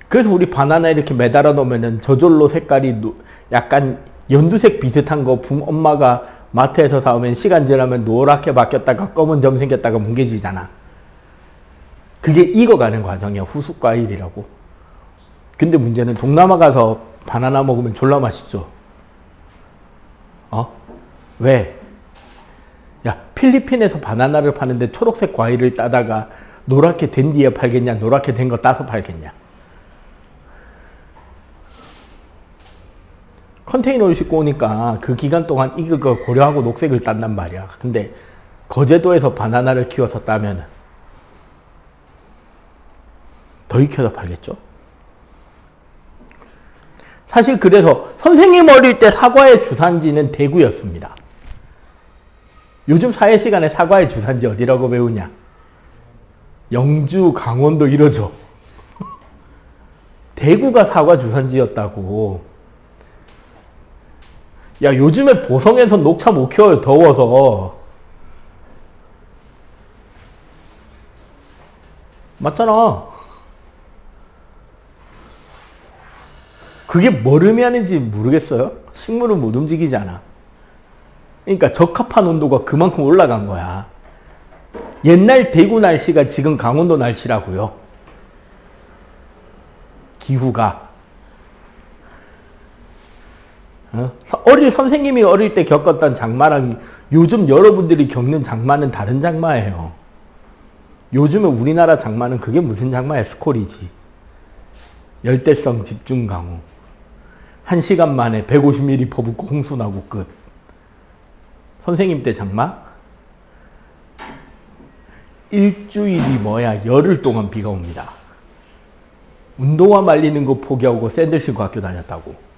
그래서 우리 바나나 이렇게 매달아 놓으면 저절로 색깔이 약간 연두색 비슷한 거 엄마가 마트에서 사오면 시간 지나면 노랗게 바뀌었다가 검은 점 생겼다가 뭉개지잖아. 그게 익어가는 과정이야. 후숙과일이라고. 근데 문제는 동남아 가서 바나나 먹으면 졸라 맛있죠. 왜? 야, 필리핀에서 바나나를 파는데 초록색 과일을 따다가 노랗게 된 뒤에 팔겠냐? 노랗게 된 거 따서 팔겠냐? 컨테이너를 싣고 오니까 그 기간 동안 익을 거 고려하고 녹색을 딴단 말이야. 근데 거제도에서 바나나를 키워서 따면 더 익혀서 팔겠죠? 사실 그래서 선생님 어릴 때 사과의 주산지는 대구였습니다. 요즘 사회 시간에 사과의 주산지 어디라고 배우냐? 영주, 강원도 이러죠. 대구가 사과 주산지였다고. 야, 요즘에 보성에서 녹차 못 키워요. 더워서. 맞잖아. 그게 뭘 의미하는지 모르겠어요. 식물은 못 움직이잖아. 그러니까 적합한 온도가 그만큼 올라간 거야. 옛날 대구 날씨가 지금 강원도 날씨라고요. 기후가. 선생님이 어릴 때 겪었던 장마랑 요즘 여러분들이 겪는 장마는 다른 장마예요. 요즘에 우리나라 장마는 그게 무슨 장마야? 스콜이지. 열대성 집중강우. 1시간 만에 150mm 퍼붓고 홍수 나고 끝. 선생님 때 장마? 일주일이 뭐야? 열흘 동안 비가 옵니다. 운동화 말리는 거 포기하고 샌들 신고 학교 다녔다고.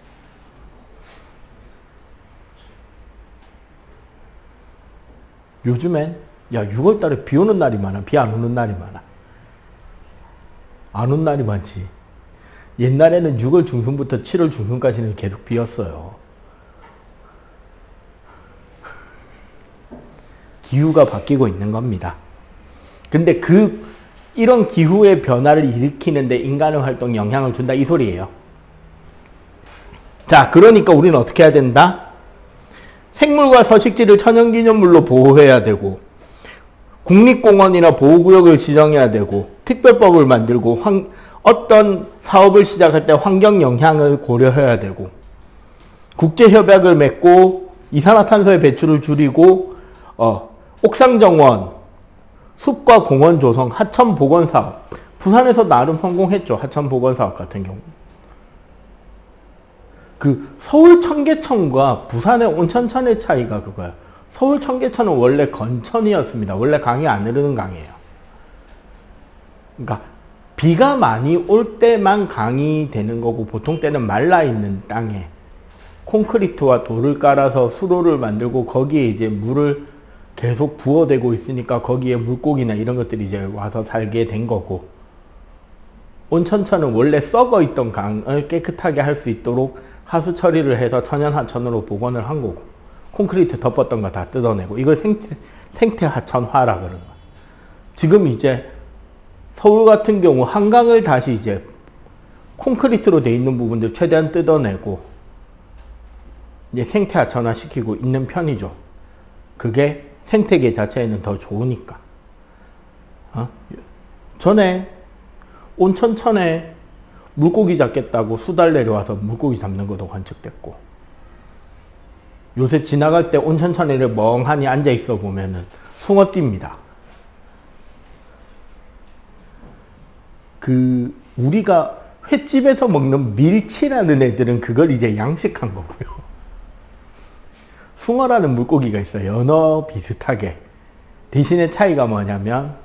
요즘엔 야 6월달에 비 오는 날이 많아. 비 안 오는 날이 많아. 안 오는 날이 많지. 옛날에는 6월 중순부터 7월 중순까지는 계속 비였어요. 기후가 바뀌고 있는 겁니다. 근데 이런 기후의 변화를 일으키는데 인간의 활동이 영향을 준다 이 소리예요. 자, 그러니까 우리는 어떻게 해야 된다? 생물과 서식지를 천연기념물로 보호해야 되고 국립공원이나 보호구역을 지정해야 되고 특별법을 만들고 어떤 사업을 시작할 때 환경 영향을 고려해야 되고 국제협약을 맺고 이산화탄소의 배출을 줄이고 옥상정원, 숲과 공원 조성, 하천복원사업. 부산에서 나름 성공했죠. 하천복원사업 같은 경우. 서울 청계천과 부산의 온천천의 차이가 그거예요. 서울 청계천은 원래 건천이었습니다. 원래 강이 안 흐르는 강이에요. 그러니까 비가 많이 올 때만 강이 되는 거고 보통 때는 말라있는 땅에 콘크리트와 돌을 깔아서 수로를 만들고 거기에 이제 물을 계속 부어대고 있으니까 거기에 물고기나 이런 것들이 이제 와서 살게 된 거고 온천천은 원래 썩어 있던 강을 깨끗하게 할 수 있도록 하수 처리를 해서 천연하천으로 복원을 한 거고 콘크리트 덮었던 거 다 뜯어내고 이걸 생태하천화라 그러는 거야. 지금 이제 서울 같은 경우 한강을 다시 이제 콘크리트로 돼 있는 부분들 최대한 뜯어내고 이제 생태하천화 시키고 있는 편이죠. 그게 생태계 자체에는 더 좋으니까. 전에 온천천에 물고기 잡겠다고 수달 내려와서 물고기 잡는 것도 관측됐고 요새 지나갈 때 온천천에 멍하니 앉아있어 보면은 숭어띠입니다. 우리가 횟집에서 먹는 밀치라는 애들은 그걸 이제 양식한 거고요. 숭어라는 물고기가 있어요. 연어 비슷하게. 대신에 차이가 뭐냐면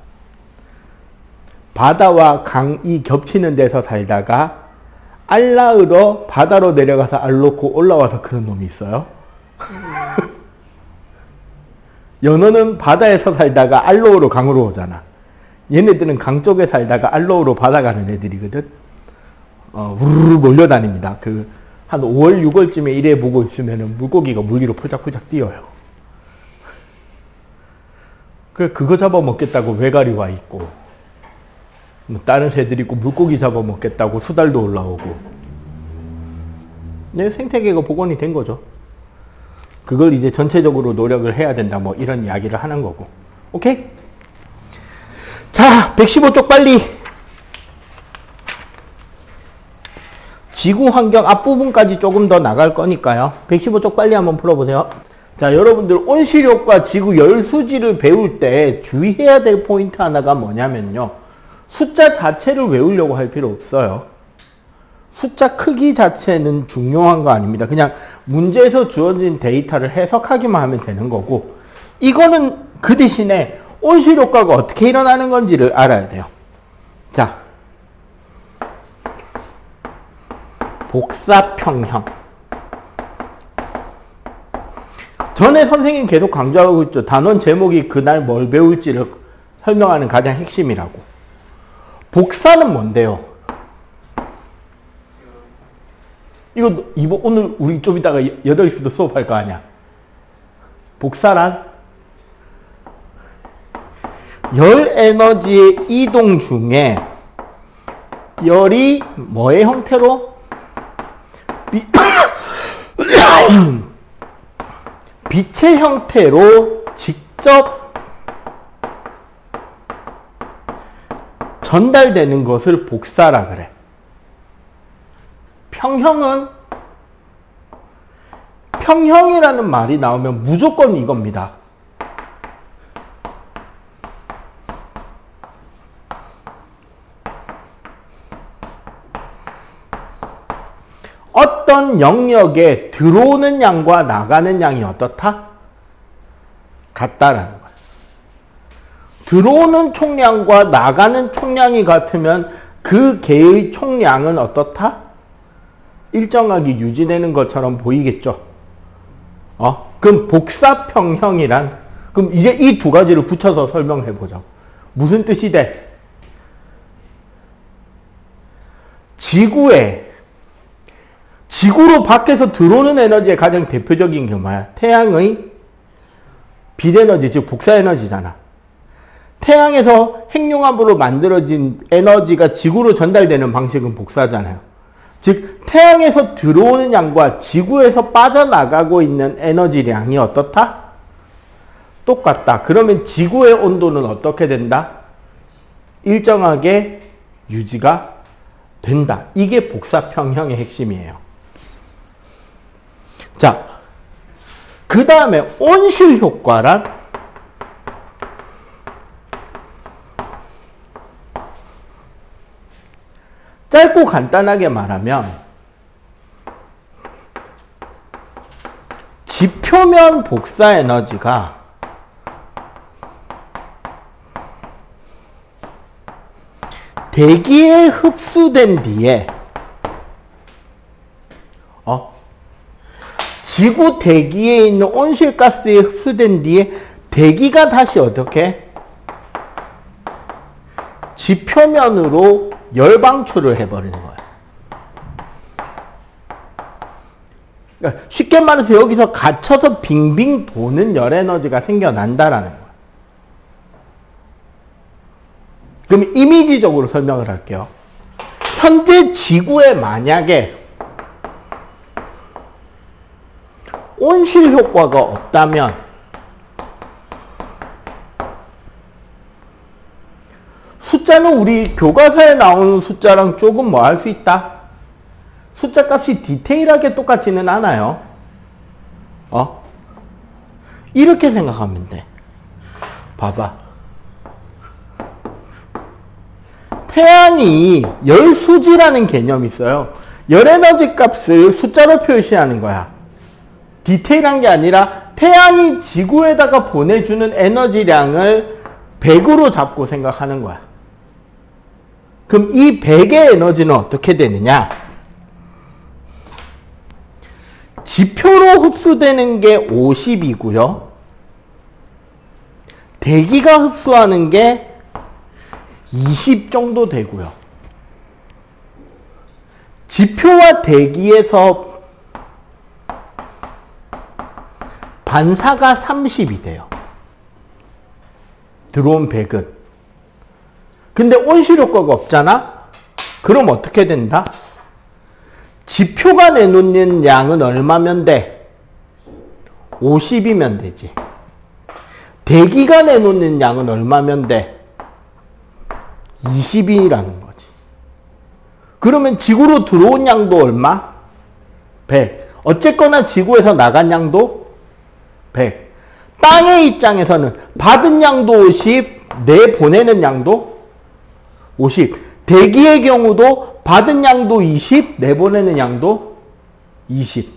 바다와 강이 겹치는 데서 살다가 알 낳으러 바다로 내려가서 알 놓고 올라와서 그런 놈이 있어요. 연어는 바다에서 살다가 알 놓으러 강으로 오잖아. 얘네들은 강 쪽에 살다가 알 놓으러 바다 가는 애들이거든. 우르르 몰려다닙니다. 한 5월, 6월쯤에 이래 보고 있으면 물고기가 물 위로 포작포작 뛰어요. 그거 잡아먹겠다고 외가리 와 있고, 다른 새들 있고, 물고기 잡아먹겠다고 수달도 올라오고. 네, 생태계가 복원이 된 거죠. 그걸 이제 전체적으로 노력을 해야 된다, 뭐 이런 이야기를 하는 거고. 오케이? 자, 115쪽 빨리. 지구 환경 앞부분까지 조금 더 나갈 거니까요. 115쪽 빨리 한번 풀어보세요. 자, 여러분들 온실효과 지구 열수지를 배울 때 주의해야 될 포인트 하나가 뭐냐면요. 숫자 자체를 외우려고 할 필요 없어요. 숫자 크기 자체는 중요한 거 아닙니다. 그냥 문제에서 주어진 데이터를 해석하기만 하면 되는 거고 이거는 그 대신에 온실효과가 어떻게 일어나는 건지를 알아야 돼요. 자, 복사평형. 전에 선생님 계속 강조하고 있죠. 단원 제목이 그날 뭘 배울지를 설명하는 가장 핵심이라고. 복사는 뭔데요? 이거 오늘 우리 좀 이따가 8시부터 수업할 거 아니야. 복사란 열 에너지의 이동 중에 열이 뭐의 형태로? 빛의 형태로 직접 전달되는 것을 복사라 그래. 평형이라는 말이 나오면 무조건 이겁니다. 어떤 영역에 들어오는 양과 나가는 양이 어떻다? 같다라는 거야. 들어오는 총량과 나가는 총량이 같으면 그 개의 총량은 어떻다? 일정하게 유지되는 것처럼 보이겠죠. 그럼 복사평형이란, 그럼 이제 이 두 가지를 붙여서 설명해 보자. 무슨 뜻이 돼? 지구로 밖에서 들어오는 에너지의 가장 대표적인 게 뭐야? 태양의 빛에너지, 즉 복사에너지잖아. 태양에서 핵융합으로 만들어진 에너지가 지구로 전달되는 방식은 복사잖아요. 즉 태양에서 들어오는 양과 지구에서 빠져나가고 있는 에너지량이 어떻다? 똑같다. 그러면 지구의 온도는 어떻게 된다? 일정하게 유지가 된다. 이게 복사평형의 핵심이에요. 자, 그 다음에 온실 효과란 짧고 간단하게 말하면 지표면 복사 에너지가 대기에 흡수된 뒤에 지구 대기에 있는 온실가스에 흡수된 뒤에 대기가 다시 어떻게? 지표면으로 열 방출을 해버리는 거야. 그러니까 쉽게 말해서 여기서 갇혀서 빙빙 도는 열 에너지가 생겨난다라는 거야. 그럼 이미지적으로 설명을 할게요. 현재 지구에 만약에 온실 효과가 없다면 숫자는 우리 교과서에 나오는 숫자랑 조금 뭐 할 수 있다? 숫자 값이 디테일하게 똑같지는 않아요. 이렇게 생각하면 돼. 봐봐. 태양이 열수지라는 개념이 있어요. 열에너지 값을 숫자로 표시하는 거야. 디테일한 게 아니라 태양이 지구에다가 보내주는 에너지량을 100으로 잡고 생각하는 거야. 그럼 이 100의 에너지는 어떻게 되느냐? 지표로 흡수되는 게 50이고요. 대기가 흡수하는 게 20 정도 되고요. 지표와 대기에서 반사가 30이 돼요. 들어온 100은. 근데 온실 효과가 없잖아? 그럼 어떻게 된다? 지표가 내놓는 양은 얼마면 돼? 50이면 되지. 대기가 내놓는 양은 얼마면 돼? 20이라는 거지. 그러면 지구로 들어온 양도 얼마? 100. 어쨌거나 지구에서 나간 양도 100. 땅의 입장에서는 받은 양도 50, 내보내는 양도 50. 대기의 경우도 받은 양도 20, 내보내는 양도 20.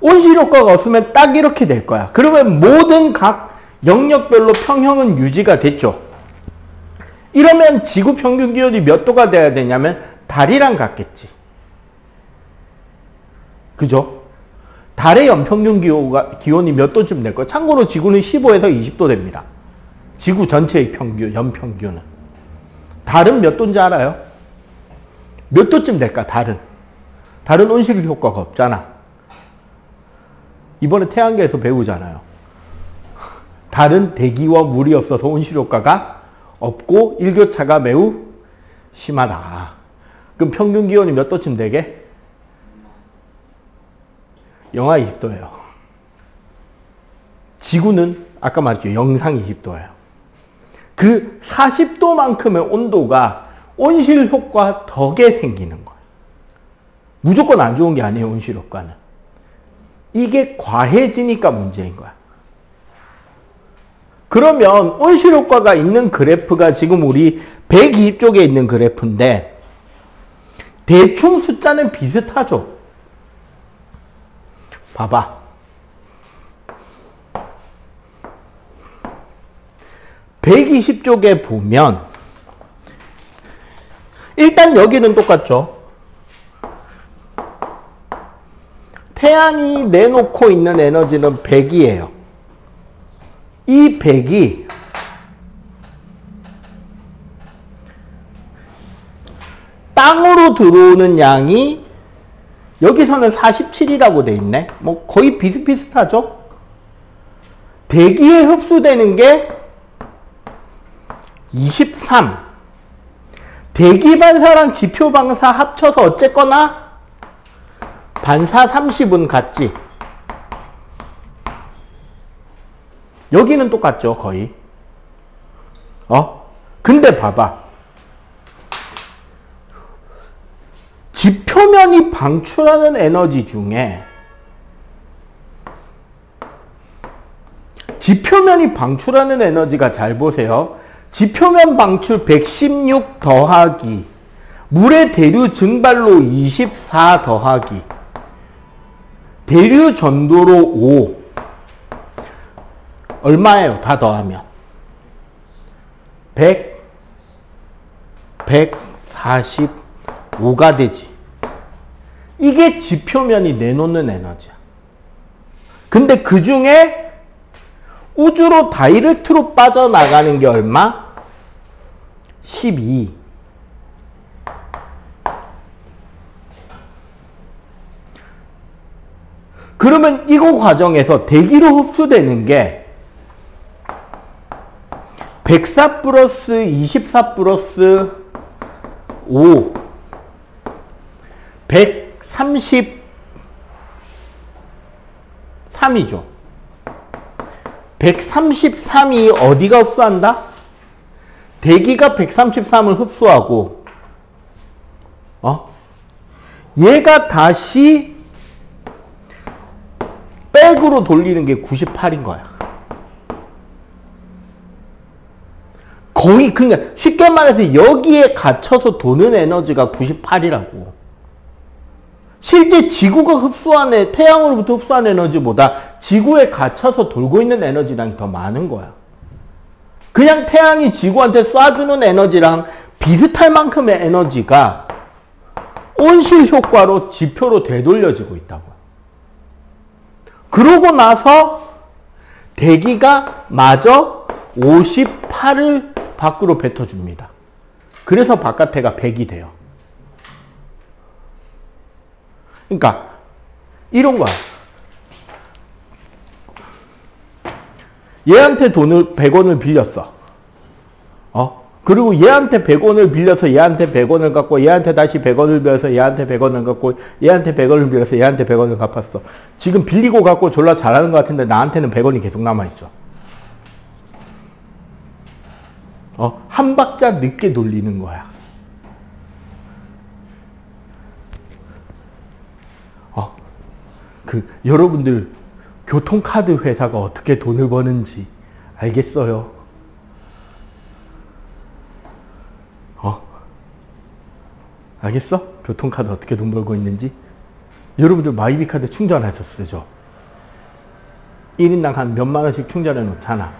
온실 효과가 없으면 딱 이렇게 될 거야. 그러면 모든 각 영역별로 평형은 유지가 됐죠. 이러면 지구 평균 기온이 몇 도가 돼야 되냐면 달이랑 같겠지. 그죠? 달의 연평균 기온이 몇 도쯤 될 거야? 참고로 지구는 15에서 20도 됩니다. 지구 전체의 평균, 연평균은. 달은 몇 도인지 알아요? 몇 도쯤 될까, 달은? 달은 온실 효과가 없잖아. 이번에 태양계에서 배우잖아요. 달은 대기와 물이 없어서 온실 효과가 없고 일교차가 매우 심하다. 그럼 평균 기온이 몇 도쯤 되게? 영하 20도예요. 지구는 아까 말했죠. 영상 20도예요. 그 40도만큼의 온도가 온실 효과 덕에 생기는 거예요. 무조건 안 좋은 게 아니에요, 온실 효과는. 이게 과해지니까 문제인 거야. 그러면 온실 효과가 있는 그래프가 지금 우리 120쪽에 있는 그래프인데 대충 숫자는 비슷하죠. 봐봐. 120쪽에 보면 일단 여기는 똑같죠. 태양이 내놓고 있는 에너지는 100이에요. 이 100이 땅으로 들어오는 양이 여기서는 47이라고 돼 있네. 뭐 거의 비슷비슷하죠. 대기에 흡수되는 게 23. 대기 반사랑 지표 반사 합쳐서 어쨌거나 반사 30은 같지. 여기는 똑같죠, 거의. 근데 봐봐. 지표면이 방출하는 에너지 중에 지표면이 방출하는 에너지가 잘 보세요. 지표면 방출 116 더하기 물의 대류 증발로 24 더하기 대류 전도로 5 얼마예요? 다 더하면 145가 되지. 이게 지표면이 내놓는 에너지야. 근데 그 중에 우주로 다이렉트로 빠져나가는 게 얼마? 12. 그러면 이거 과정에서 대기로 흡수되는 게 104 플러스 24 플러스 5 133이죠. 133이 어디가 흡수한다? 대기가 133을 흡수하고 얘가 다시 백으로 돌리는 게 98인 거야. 거의 그러니까 쉽게 말해서 여기에 갇혀서 도는 에너지가 98이라고. 실제 지구가 흡수한 태양으로부터 흡수한 에너지보다 지구에 갇혀서 돌고 있는 에너지량이 더 많은 거야. 그냥 태양이 지구한테 쏴주는 에너지랑 비슷할 만큼의 에너지가 온실 효과로 지표로 되돌려지고 있다고. 그러고 나서 대기가 마저 58을 밖으로 뱉어줍니다. 그래서 바깥에가 100이 돼요. 그러니까 이런 거야. 얘한테 돈을 100원을 빌렸어. 그리고 얘한테 100원을 빌려서 얘한테 100원을 갚고 얘한테 다시 100원을 빌려서 얘한테 100원을 갚고 얘한테 100원을 빌려서 얘한테 100원을 갚았어. 지금 빌리고 갚고 졸라 잘하는 것 같은데 나한테는 100원이 계속 남아있죠. 한 박자 늦게 돌리는 거야. 여러분들 교통카드 회사가 어떻게 돈을 버는지 알겠어요? 알겠어? 교통카드 어떻게 돈 벌고 있는지? 여러분들 마이비 카드 충전해서 쓰죠? 1인당 한 몇만 원씩 충전해 놓잖아.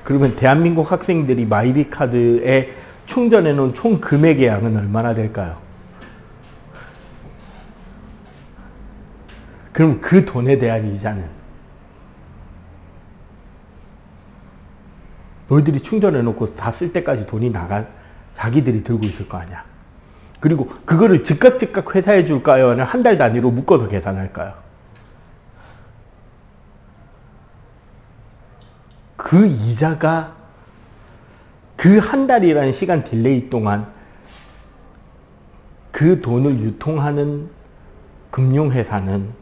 그러면 대한민국 학생들이 마이비 카드에 충전해 놓은 총 금액의 양은 얼마나 될까요? 그럼 그 돈에 대한 이자는 너희들이 충전해 놓고 다 쓸 때까지 돈이 자기들이 들고 있을 거 아니야. 그리고 그거를 즉각 회사해 줄까요? 아니면 한 달 단위로 묶어서 계산할까요? 그 이자가 그 한 달이라는 시간 딜레이 동안 그 돈을 유통하는 금융회사는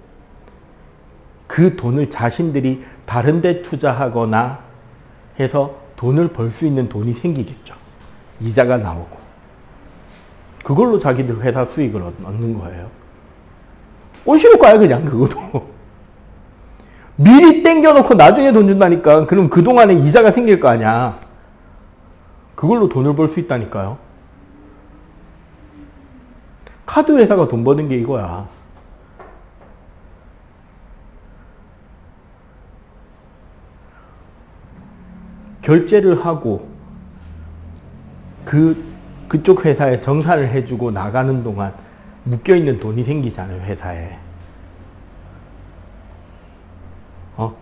그 돈을 자신들이 다른 데 투자하거나 해서 돈을 벌 수 있는 돈이 생기겠죠. 이자가 나오고. 그걸로 자기들 회사 수익을 얻는 거예요. 온실효과야 그냥 그것도. 미리 땡겨놓고 나중에 돈 준다니까. 그럼 그동안에 이자가 생길 거 아니야. 그걸로 돈을 벌 수 있다니까요. 카드 회사가 돈 버는 게 이거야. 결제를 하고 그쪽 회사에 정산을 해주고 나가는 동안 묶여있는 돈이 생기잖아요, 회사에.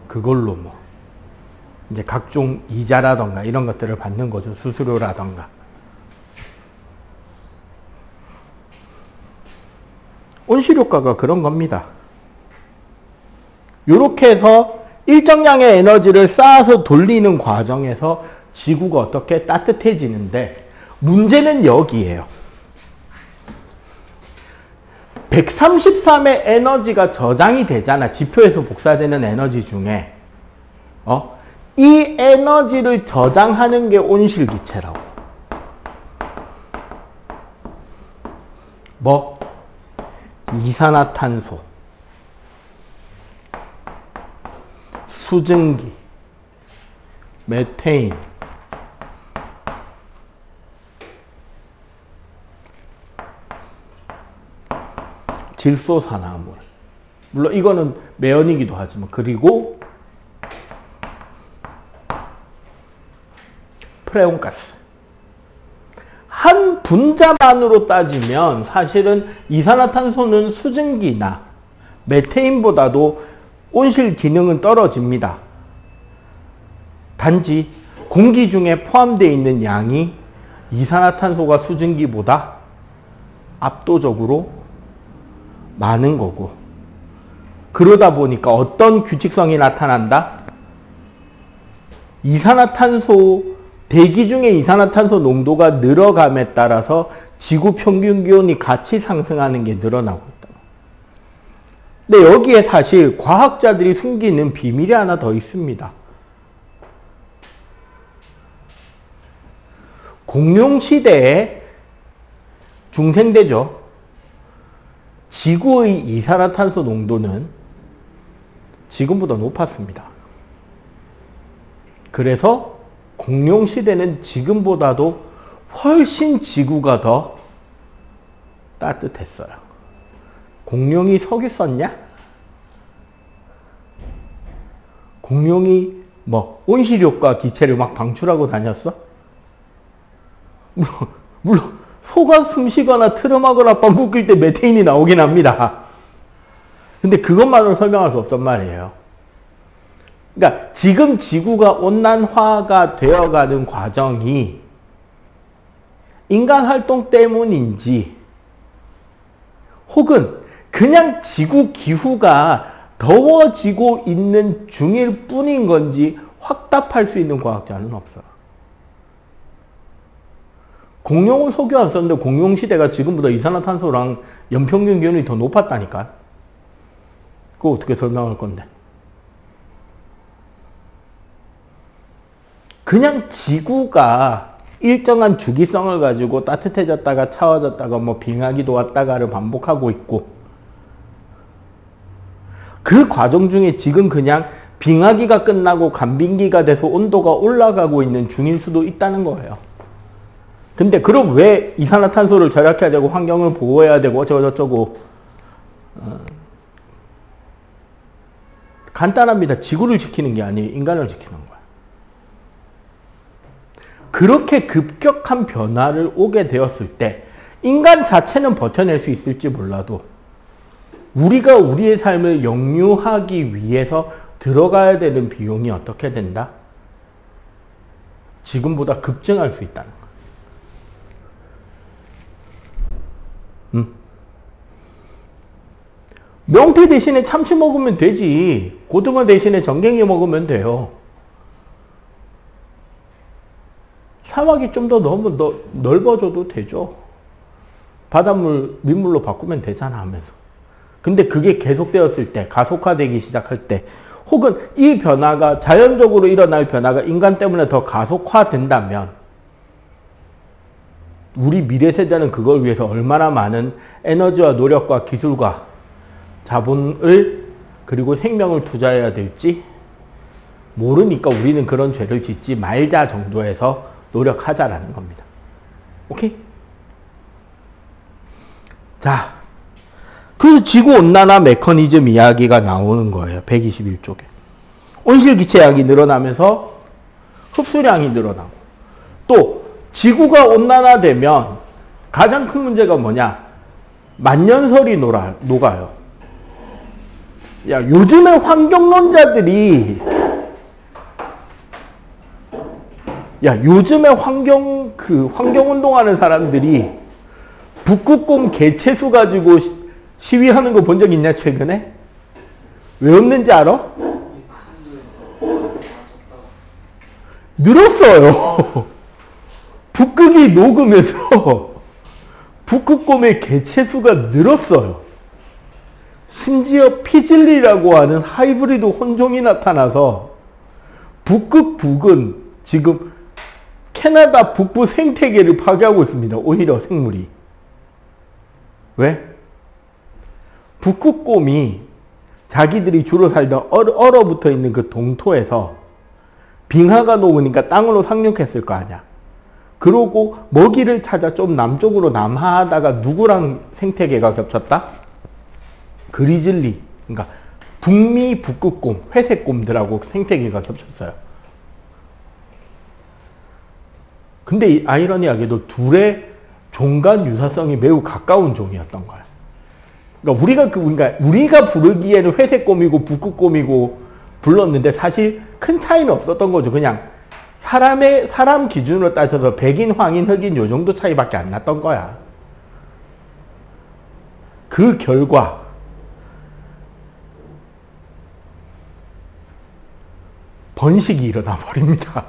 그걸로 뭐 이제 각종 이자라던가 이런 것들을 받는 거죠. 수수료라던가. 온실효과가 그런 겁니다. 이렇게 해서 일정량의 에너지를 쌓아서 돌리는 과정에서 지구가 어떻게 따뜻해지는데, 문제는 여기에요. 133의 에너지가 저장이 되잖아. 지표에서 복사되는 에너지 중에. 이 에너지를 저장하는 게 온실기체라고. 뭐? 이산화탄소, 수증기, 메테인, 질소산화물. 물론 이거는 매연이기도 하지만, 그리고 프레온가스. 한 분자만으로 따지면 사실은 이산화탄소는 수증기나 메테인보다도 온실 기능은 떨어집니다. 단지 공기 중에 포함되어 있는 양이 이산화탄소가 수증기보다 압도적으로 많은 거고, 그러다 보니까 어떤 규칙성이 나타난다? 대기 중에 이산화탄소 농도가 늘어감에 따라서 지구 평균 기온이 같이 상승하는 게 늘어나고 있다. 근데 여기에 사실 과학자들이 숨기는 비밀이 하나 더 있습니다. 공룡시대에 중생대죠. 지구의 이산화탄소 농도는 지금보다 높았습니다. 그래서 공룡시대는 지금보다도 훨씬 지구가 더 따뜻했어요. 공룡이 석유 썼냐? 공룡이 뭐 온실효과 기체를 막 방출하고 다녔어? 물론 소가 숨쉬거나 트름하거나 빵꾸 낄 때 메테인이 나오긴 합니다. 근데 그것만으로 설명할 수 없단 말이에요. 그러니까 지금 지구가 온난화가 되어가는 과정이 인간 활동 때문인지, 혹은 그냥 지구 기후가 더워지고 있는 중일 뿐인 건지 확답할 수 있는 과학자는 없어요. 공룡은 석유 안 썼는데 공룡시대가 지금보다 이산화탄소랑 연평균 기온이 더 높았다니까. 그거 어떻게 설명할 건데? 그냥 지구가 일정한 주기성을 가지고 따뜻해졌다가 차워졌다가 뭐 빙하기도 왔다가를 반복하고 있고, 그 과정 중에 지금 그냥 빙하기가 끝나고 간빙기가 돼서 온도가 올라가고 있는 중일 수도 있다는 거예요. 근데 그럼 왜 이산화탄소를 절약해야 되고 환경을 보호해야 되고 어쩌고저쩌고. 간단합니다. 지구를 지키는 게 아니에요. 인간을 지키는 거예요. 그렇게 급격한 변화를 오게 되었을 때 인간 자체는 버텨낼 수 있을지 몰라도 우리가 우리의 삶을 영유하기 위해서 들어가야 되는 비용이 어떻게 된다? 지금보다 급증할 수 있다는 거예요. 명태 대신에 참치 먹으면 되지. 고등어 대신에 전갱이 먹으면 돼요. 사막이 좀 더 너무 넓어져도 되죠. 바닷물 민물로 바꾸면 되잖아 하면서. 근데 그게 계속되었을 때, 가속화되기 시작할 때 혹은 이 변화가 자연적으로 일어날 변화가 인간 때문에 더 가속화된다면 우리 미래 세대는 그걸 위해서 얼마나 많은 에너지와 노력과 기술과 자본을 그리고 생명을 투자해야 될지 모르니까 우리는 그런 죄를 짓지 말자 정도에서 노력하자라는 겁니다. 오케이? 자, 그래서 지구온난화 메커니즘 이야기가 나오는 거예요. 121쪽에. 온실기체량이 늘어나면서 흡수량이 늘어나고 또 지구가 온난화되면 가장 큰 문제가 뭐냐? 만년설이 녹아요. 야, 요즘에 환경론자들이 환경운동하는 사람들이 북극곰 개체수 가지고 시위하는 거 본 적 있냐, 최근에? 왜 없는지 알아? 늘었어요. 북극이 녹으면서 북극곰의 개체수가 늘었어요. 심지어 피즐리라고 하는 하이브리드 혼종이 나타나서 북극북은 지금 캐나다 북부 생태계를 파괴하고 있습니다. 오히려 생물이. 왜? 북극곰이 자기들이 주로 살던 얼어붙어 있는 그 동토에서 빙하가 녹으니까 땅으로 상륙했을 거 아니야. 그러고 먹이를 찾아 좀 남쪽으로 남하하다가 누구랑 생태계가 겹쳤다? 그리즐리, 그러니까 북미 북극곰, 회색곰들하고 생태계가 겹쳤어요. 근데 이 아이러니하게도 둘의 종간 유사성이 매우 가까운 종이었던 거야. 그러니까 우리가 부르기에는 회색곰이고 북극곰이고 불렀는데 사실 큰 차이는 없었던 거죠. 그냥 사람 기준으로 따져서 백인, 황인, 흑인 요 정도 차이밖에 안 났던 거야. 그 결과 번식이 일어나 버립니다.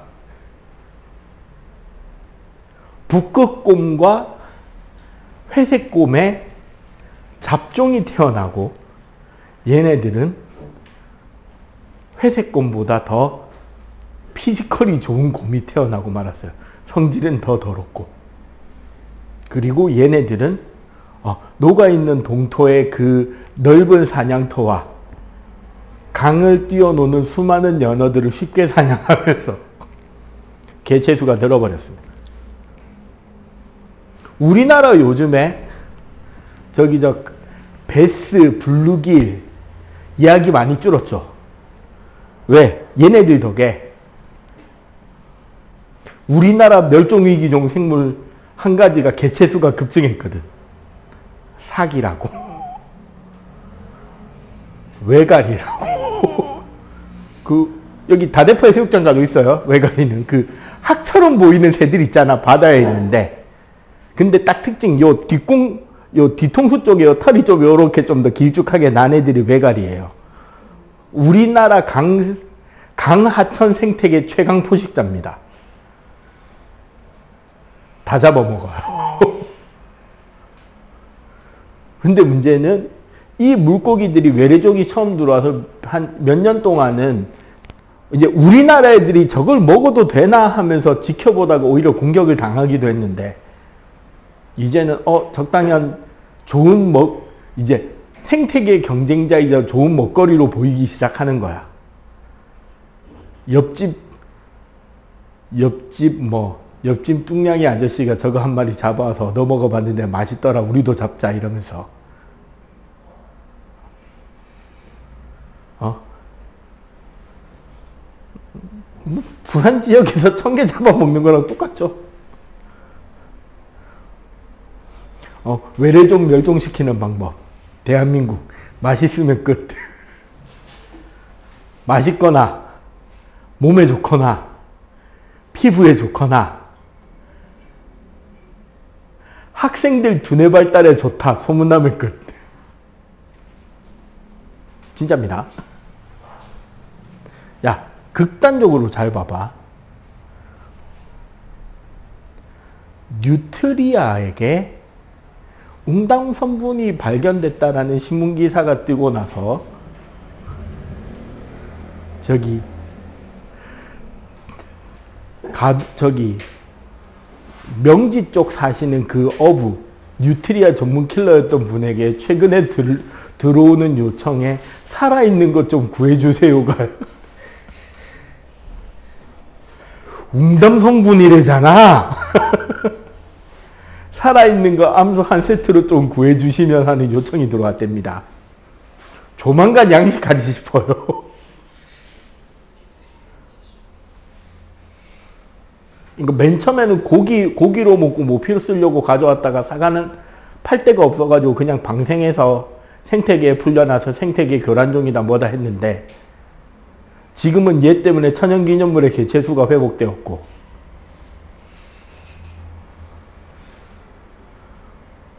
북극곰과 회색곰의 잡종이 태어나고 얘네들은 회색곰보다 더 피지컬이 좋은 곰이 태어나고 말았어요. 성질은 더 더럽고. 그리고 얘네들은 녹아있는 동토의 그 넓은 사냥터와 강을 뛰어노는 수많은 연어들을 쉽게 사냥하면서 개체수가 늘어버렸습니다. 우리나라 요즘에 베스, 블루길 이야기 많이 줄었죠. 왜? 얘네들 덕에 우리나라 멸종위기종 생물 한 가지가 개체수가 급증했거든. 사기라고. 외가리라고. 여기 다대포의 새우장가도 있어요. 외가리는. 학처럼 보이는 새들 있잖아. 바다에 있는데. 근데 딱 특징, 요 뒤통수 쪽에, 털이 좀 요렇게 좀 더 길쭉하게 난 애들이 외가리예요. 우리나라 강하천 생태계 최강 포식자입니다. 다 잡아먹어요. 근데 문제는 이 물고기들이 외래종이 처음 들어와서 한 몇 년 동안은 이제 우리나라 애들이 저걸 먹어도 되나 하면서 지켜보다가 오히려 공격을 당하기도 했는데 이제는 적당히 한 좋은 이제 생태계 경쟁자이자 좋은 먹거리로 보이기 시작하는 거야. 옆집 뚱냥이 아저씨가 저거 한 마리 잡아와서 얻어 먹어봤는데 맛있더라. 우리도 잡자 이러면서. 부산 지역에서 청개 잡아먹는 거랑 똑같죠. 외래종 멸종시키는 방법. 대한민국. 맛있으면 끝. 맛있거나 몸에 좋거나 피부에 좋거나 학생들 두뇌 발달에 좋다. 소문나면 끝. 진짜입니다. 야, 극단적으로 잘 봐봐. 뉴트리아에게 웅당 성분이 발견됐다라는 신문기사가 뜨고 나서 저기 명지 쪽 사시는 그 어부 뉴트리아 전문 킬러였던 분에게 최근에 들어오는 요청에 살아있는 것 좀 구해주세요가 웅담 성분이래잖아. 살아있는 거 암수 한 세트로 좀 구해주시면 하는 요청이 들어왔답니다. 조만간 양식하지 싶어요. 이거 맨 처음에는 고기로 먹고 뭐 피로 쓰려고 가져왔다가 사과는 팔 데가 없어가지고 그냥 방생해서 생태계에 풀려나서 생태계 교란종이다 뭐다 했는데 지금은 얘 때문에 천연기념물의 개체수가 회복되었고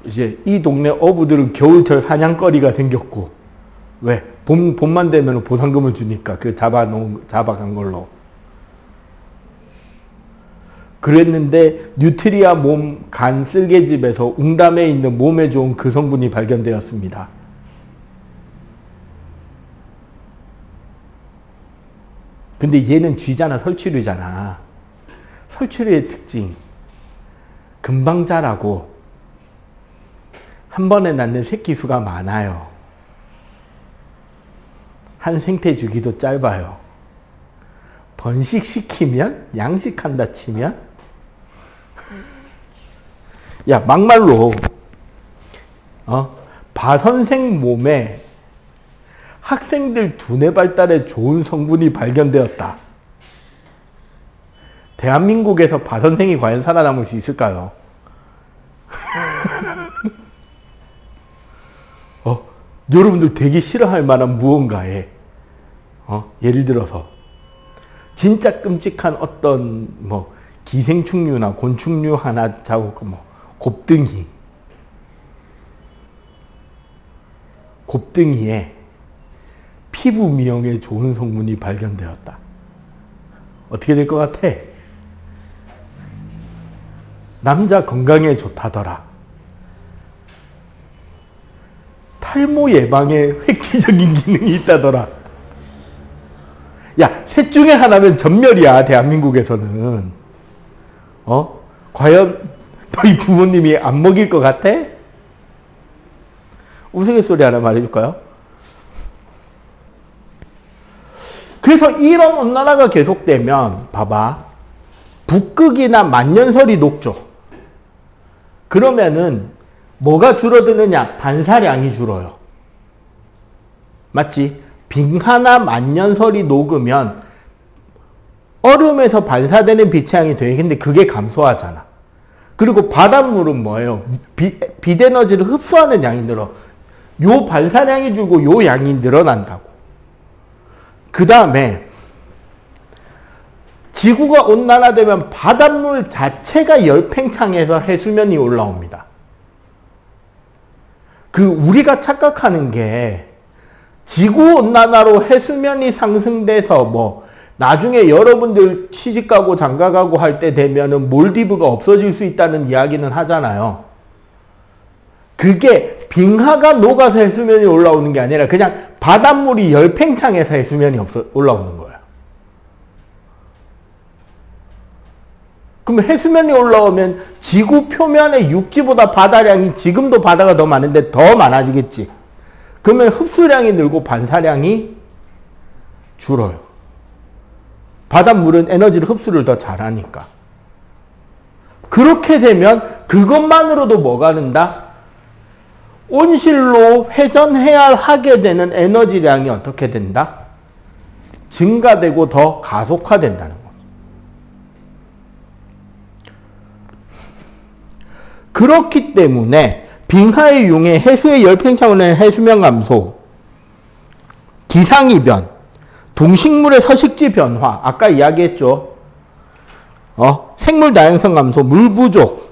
이제 이 동네 어부들은 겨울철 사냥거리가 생겼고 왜? 봄만 되면 보상금을 주니까 그 잡아간 걸로 그랬는데 뉴트리아 몸 간 쓸개집에서 웅담에 있는 몸에 좋은 그 성분이 발견되었습니다. 근데 얘는 쥐잖아. 설치류잖아. 설치류의 특징 금방 자라고 한 번에 낳는 새끼 수가 많아요. 한 생태 주기도 짧아요. 번식시키면 양식한다 치면 야 막말로 바선생 몸에 학생들 두뇌 발달에 좋은 성분이 발견되었다. 대한민국에서 바선생이 과연 살아남을 수 있을까요? 여러분들 되게 싫어할 만한 무언가에 예를 들어서 진짜 끔찍한 어떤 뭐 기생충류나 곤충류 하나 잡고 뭐 곱등이에 피부 미용에 좋은 성분이 발견되었다. 어떻게 될 것 같아? 남자 건강에 좋다더라. 탈모 예방에 획기적인 기능이 있다더라. 야, 셋 중에 하나면 전멸이야, 대한민국에서는. 과연 너희 부모님이 안 먹일 것 같아? 우스갯소리 하나 말해줄까요? 그래서 이런 온난화가 계속되면 봐봐. 북극이나 만년설이 녹죠. 그러면은 뭐가 줄어드느냐? 반사량이 줄어요. 맞지? 빙하나 만년설이 녹으면 얼음에서 반사되는 빛의 양이 되게 근데 그게 감소하잖아. 그리고 바닷물은 뭐예요? 빛 에너지를 흡수하는 양이 늘어. 요 반사량이 줄고 요 양이 늘어난다고. 그 다음에 지구가 온난화되면 바닷물 자체가 열팽창해서 해수면이 올라옵니다. 우리가 착각하는 게 지구온난화로 해수면이 상승돼서 뭐 나중에 여러분들 시집가고 장가가고 할 때 되면은 몰디브가 없어질 수 있다는 이야기는 하잖아요. 그게 빙하가 녹아서 해수면이 올라오는 게 아니라 그냥 바닷물이 열팽창해서 해수면이 올라오는 거예요. 그럼 해수면이 올라오면 지구 표면의 육지보다 바다량이 지금도 바다가 더 많은데 더 많아지겠지. 그러면 흡수량이 늘고 반사량이 줄어요. 바닷물은 에너지를 흡수를 더 잘하니까. 그렇게 되면 그것만으로도 뭐가 는다? 온실로 회전해야 하게 되는 에너지량이 어떻게 된다? 증가되고 더 가속화된다는 거죠. 그렇기 때문에 빙하의 융해, 해수의 열팽창으로 인한 해수면 감소, 기상이변, 동식물의 서식지 변화, 아까 이야기했죠. 생물 다양성 감소, 물 부족,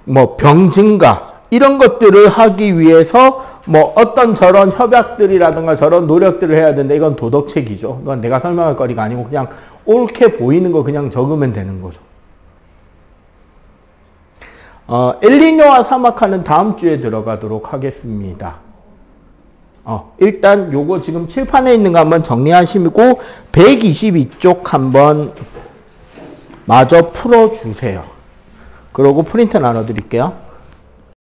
뭐 병 증가, 이런 것들을 하기 위해서 뭐 어떤 저런 협약들이라든가 저런 노력들을 해야 된다. 이건 도덕책이죠. 이건 내가 설명할 거리가 아니고 그냥 옳게 보이는 거 그냥 적으면 되는 거죠. 엘니뇨와 사막화는 다음 주에 들어가도록 하겠습니다. 일단 요거 지금 칠판에 있는 거 한번 정리하시고 122쪽 한번 마저 풀어주세요. 그러고 프린트 나눠 드릴게요.